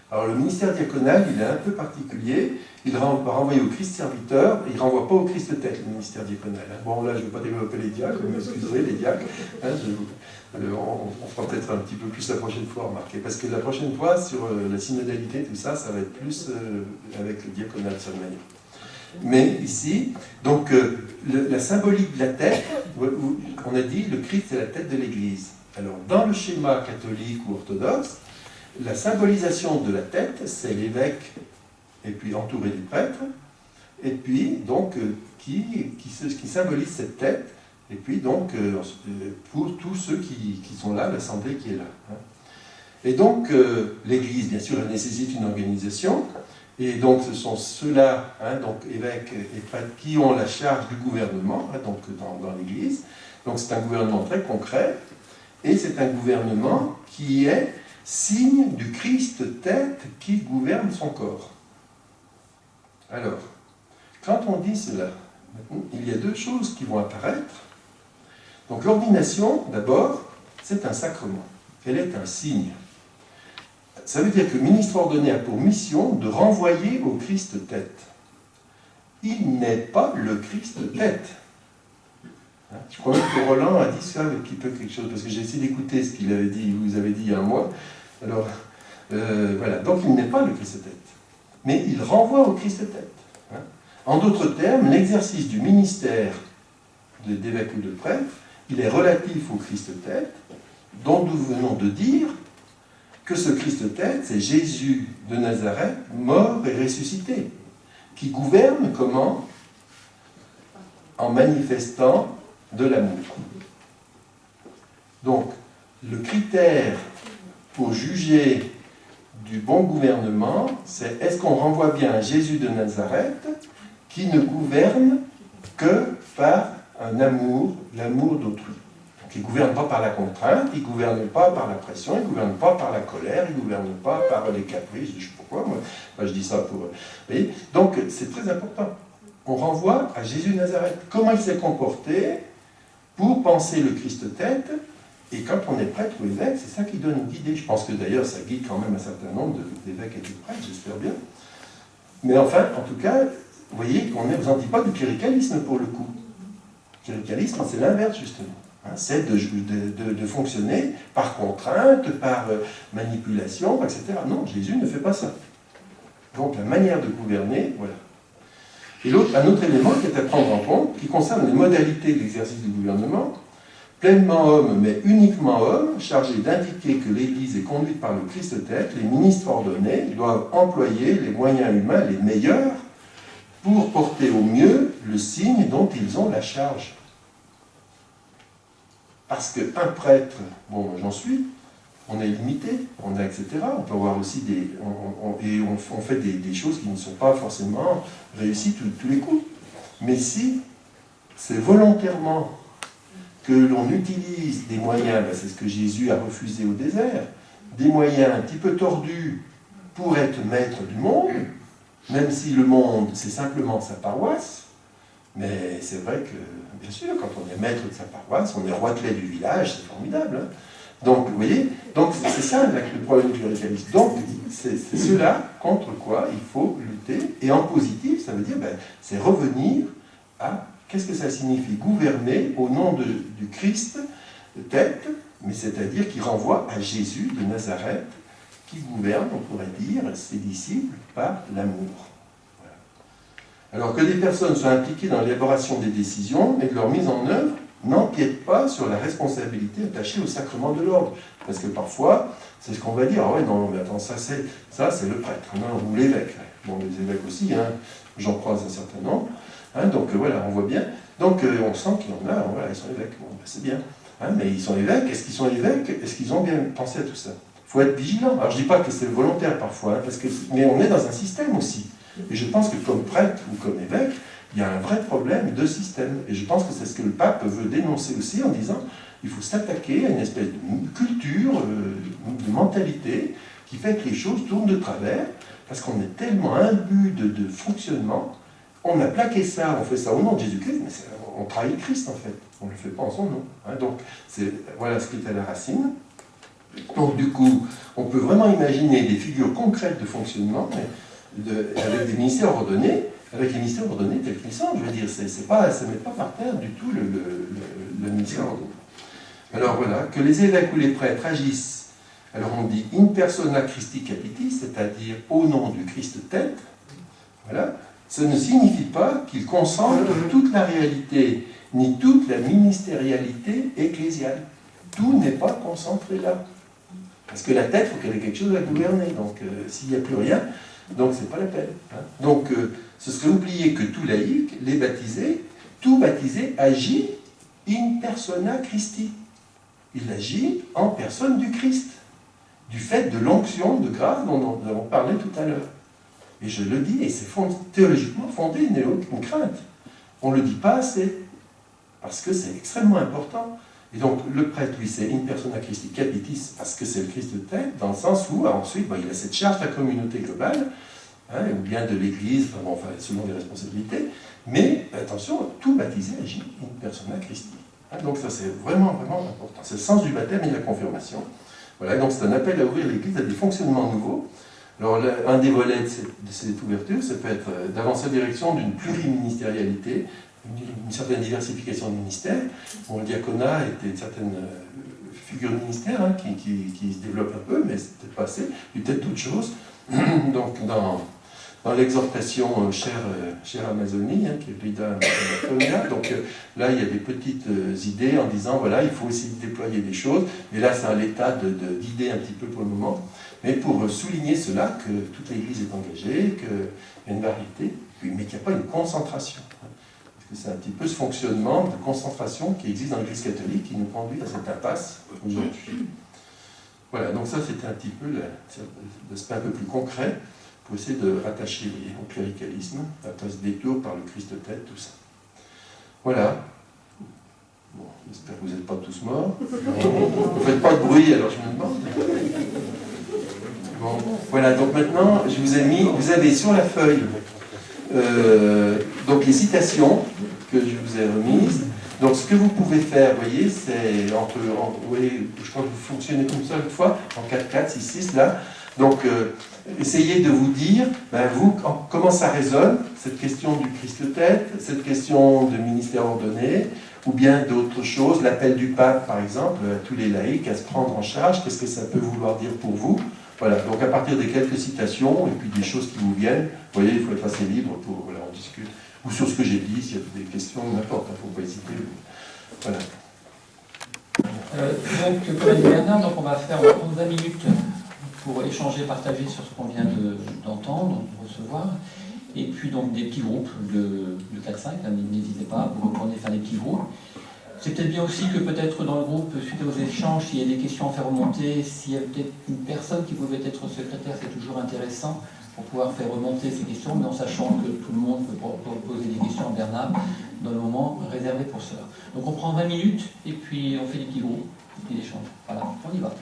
Alors le ministère diaconal, il est un peu particulier, il va renvoyer au Christ serviteur, il ne renvoie pas au Christ tête, le ministère diaconal. Bon là, je ne vais pas développer les diacres, mais excusez les diacres, on fera peut-être un petit peu plus la prochaine fois, remarquez, parce que la prochaine fois, sur la synodalité, tout ça, ça va être plus avec le diaconal, de cette manière. Mais ici, donc la symbolique de la tête, on a dit, le Christ est la tête de l'Église. Alors dans le schéma catholique ou orthodoxe, la symbolisation de la tête, c'est l'évêque, et puis entouré du prêtre, et puis donc qui symbolise cette tête, et puis donc pour tous ceux qui sont là, l'assemblée qui est là. Et donc l'Église, bien sûr, elle nécessite une organisation, et donc ce sont ceux-là, donc évêques et prêtres, qui ont la charge du gouvernement, donc dans l'Église. Donc c'est un gouvernement très concret, et c'est un gouvernement qui est signe du Christ tête qui gouverne son corps. Alors, quand on dit cela, il y a deux choses qui vont apparaître. Donc l'ordination, d'abord, c'est un sacrement. Elle est un signe. Ça veut dire que le ministre ordonné a pour mission de renvoyer au Christ tête. il n'est pas le Christ tête. Je crois même que Roland a dit ça un petit peu quelque chose, parce que j'ai essayé d'écouter ce qu'il avait dit, vous avez dit il y a un mois. Alors, voilà. Donc il n'est pas le Christ tête. Mais il renvoie au Christ tête. En d'autres termes, l'exercice du ministère d'évêque ou de prêtre, il est relatif au Christ tête, dont nous venons de dire que ce Christ tête, c'est Jésus de Nazareth, mort et ressuscité, qui gouverne comment? En manifestant de l'amour. Donc, le critère pour juger du bon gouvernement, c'est est-ce qu'on renvoie bien à Jésus de Nazareth qui ne gouverne que par un amour, l'amour d'autrui. Donc, il ne gouverne pas par la contrainte, il ne gouverne pas par la pression, il ne gouverne pas par la colère, il ne gouverne pas par les caprices, je ne sais pas pourquoi, moi je dis ça pour... Vous voyez? Donc, c'est très important. On renvoie à Jésus de Nazareth. Comment il s'est comporté pour penser le Christ tête, et quand on est prêtre ou évêque, c'est ça qui donne une idée. Je pense que d'ailleurs, ça guide quand même un certain nombre d'évêques et de prêtres, j'espère bien. Mais enfin, en tout cas, vous voyez qu'on est aux antipodes du cléricalisme pour le coup. Le cléricalisme, c'est l'inverse justement. C'est de fonctionner par contrainte, par manipulation, etc. Non, Jésus ne fait pas ça. Donc la manière de gouverner, voilà. Et un autre élément qui est à prendre en compte, qui concerne les modalités de l'exercice du gouvernement, pleinement homme, mais uniquement homme, chargé d'indiquer que l'Église est conduite par le Christ tête, les ministres ordonnés doivent employer les moyens humains les meilleurs pour porter au mieux le signe dont ils ont la charge. Parce qu'un prêtre, bon, j'en suis, on est limité, on a etc. On peut avoir aussi on fait des choses qui ne sont pas forcément réussies tous les coups. Mais si c'est volontairement que l'on utilise des moyens, c'est ce que Jésus a refusé au désert, des moyens un petit peu tordus pour être maître du monde, même si le monde c'est simplement sa paroisse, mais c'est vrai que, bien sûr, quand on est maître de sa paroisse, on est roitelet du village, c'est formidable. Hein. Donc, vous voyez, donc c'est ça le problème du cléricalisme. Donc, c'est cela contre quoi il faut lutter. Et en positif, ça veut dire, c'est revenir à, qu'est-ce que ça signifie? Gouverner au nom du Christ, tête, mais c'est-à-dire qui renvoie à Jésus de Nazareth, qui gouverne, on pourrait dire, ses disciples par l'amour. Voilà. Alors que les personnes soient impliquées dans l'élaboration des décisions et de leur mise en œuvre, n'empiète pas sur la responsabilité attachée au sacrement de l'ordre. Parce que parfois, c'est ce qu'on va dire, ah ouais, non, mais attends, ça c'est le prêtre, non, ou l'évêque. Bon, les évêques aussi, hein, j'en croise un certain nombre. Hein, donc voilà, on voit bien. Donc on sent qu'il y en a, voilà, ils sont évêques, bon, c'est bien. Hein, mais ils sont évêques, est-ce qu'ils sont évêques? Est-ce qu'ils ont bien pensé à tout ça? Il faut être vigilant. Alors je ne dis pas que c'est volontaire parfois, hein, mais on est dans un système aussi. Et je pense que comme prêtre ou comme évêque, il y a un vrai problème de système. Et je pense que c'est ce que le pape veut dénoncer aussi en disant qu'il faut s'attaquer à une espèce de culture, de mentalité qui fait que les choses tournent de travers parce qu'on est tellement imbu de fonctionnement. On a plaqué ça, on fait ça au nom de Jésus-Christ, mais on trahit le Christ en fait. On ne le fait pas en son nom. Hein. Donc voilà ce qui est à la racine. Donc du coup, on peut vraiment imaginer des figures concrètes de fonctionnement avec des ministères ordonnés. Avec les ministères ordonnés tels qu'ils sont, je veux dire, ça ne met pas par terre du tout le ministère ordonné. Alors voilà, que les évêques ou les prêtres agissent, alors on dit in persona Christi capitis, c'est-à-dire au nom du Christ tête, voilà, ça ne signifie pas qu'ils concentrent toute la réalité, ni toute la ministérialité ecclésiale. Tout n'est pas concentré là. Parce que la tête, il faut qu'elle ait quelque chose à gouverner, donc s'il n'y a plus rien, donc c'est pas la peine. Hein. Donc, ce serait oublier que tout laïc, les baptisés, tout baptisé agit in persona Christi. Il agit en personne du Christ, du fait de l'onction de grâce dont nous avons parlé tout à l'heure. Et je le dis, et c'est théologiquement fondé, il n'y a aucune crainte. On ne le dit pas assez, parce que c'est extrêmement important. Et donc, le prêtre, lui, c'est in persona Christi capitis, parce que c'est le Christ de tête, dans le sens où, ensuite, il a cette charge de la communauté globale, hein, ou bien de l'Église, enfin, selon les responsabilités, mais attention, tout baptisé agit in persona Christi. Hein, donc ça c'est vraiment, vraiment important. C'est le sens du baptême et de la confirmation. Voilà, donc c'est un appel à ouvrir l'Église à des fonctionnements nouveaux, Alors, un des volets de cette ouverture, ça peut être d'avancer en direction d'une pluriministérialité, une certaine diversification de ministères. Bon, le diaconat était une certaine figure de ministère hein, qui se développe un peu, mais c'est peut-être pas assez. Il y a peut-être d'autres choses. Donc, dans l'exhortation chère Amazonie, hein, qui est Rida Amazonia, donc là, il y a des petites idées en disant, voilà, il faut essayer de déployer des choses, mais là, c'est à l'état d'idées un petit peu pour le moment, mais pour souligner cela, que toute l'Église est engagée, qu'il y a une variété, mais qu'il n'y a pas une concentration. Parce que c'est un petit peu ce fonctionnement de concentration qui existe dans l'Église catholique qui nous conduit à cette impasse aujourd'hui. Voilà, donc ça, c'était un petit peu l'aspect un peu plus concret, pour essayer de rattacher au cléricalisme, à ce détour par le Christ-tête, tout ça. Voilà. Bon, j'espère que vous n'êtes pas tous morts. Vous ne faites pas de bruit, alors je me demande. Bon, voilà, donc maintenant, je vous ai mis, vous avez sur la feuille, donc les citations que je vous ai remises. Donc ce que vous pouvez faire, vous voyez, c'est vous voyez, je crois que vous fonctionnez comme ça une fois, en 4-4, 6-6, là. Donc, essayez de vous dire, ben vous, comment ça résonne, cette question du Christ-tête, cette question de ministère ordonné, ou bien d'autres choses, l'appel du pape, par exemple, à tous les laïcs, à se prendre en charge, qu'est-ce que ça peut vouloir dire pour vous? Voilà, donc à partir de quelques citations, et puis des choses qui vous viennent, vous voyez, il faut être assez libre pour, voilà, on discute, ou sur ce que j'ai dit, s'il y a des questions, n'importe, il ne faut pas hésiter. Voilà. Donc, comme a dit Bernard, donc on va prendre 20 minutes pour échanger, partager sur ce qu'on vient d'entendre, de recevoir. Et puis donc des petits groupes de 4-5, n'hésitez pas, vous reprenez faire des petits groupes. C'est peut-être bien aussi que peut-être dans le groupe, suite aux échanges, s'il y a des questions à faire remonter, s'il y a peut-être une personne qui pouvait être secrétaire, c'est toujours intéressant pour pouvoir faire remonter ces questions, mais en sachant que tout le monde peut poser des questions à Bernard dans le moment réservé pour cela. Donc on prend 20 minutes et puis on fait des petits groupes, des petits échanges. Voilà, on y va.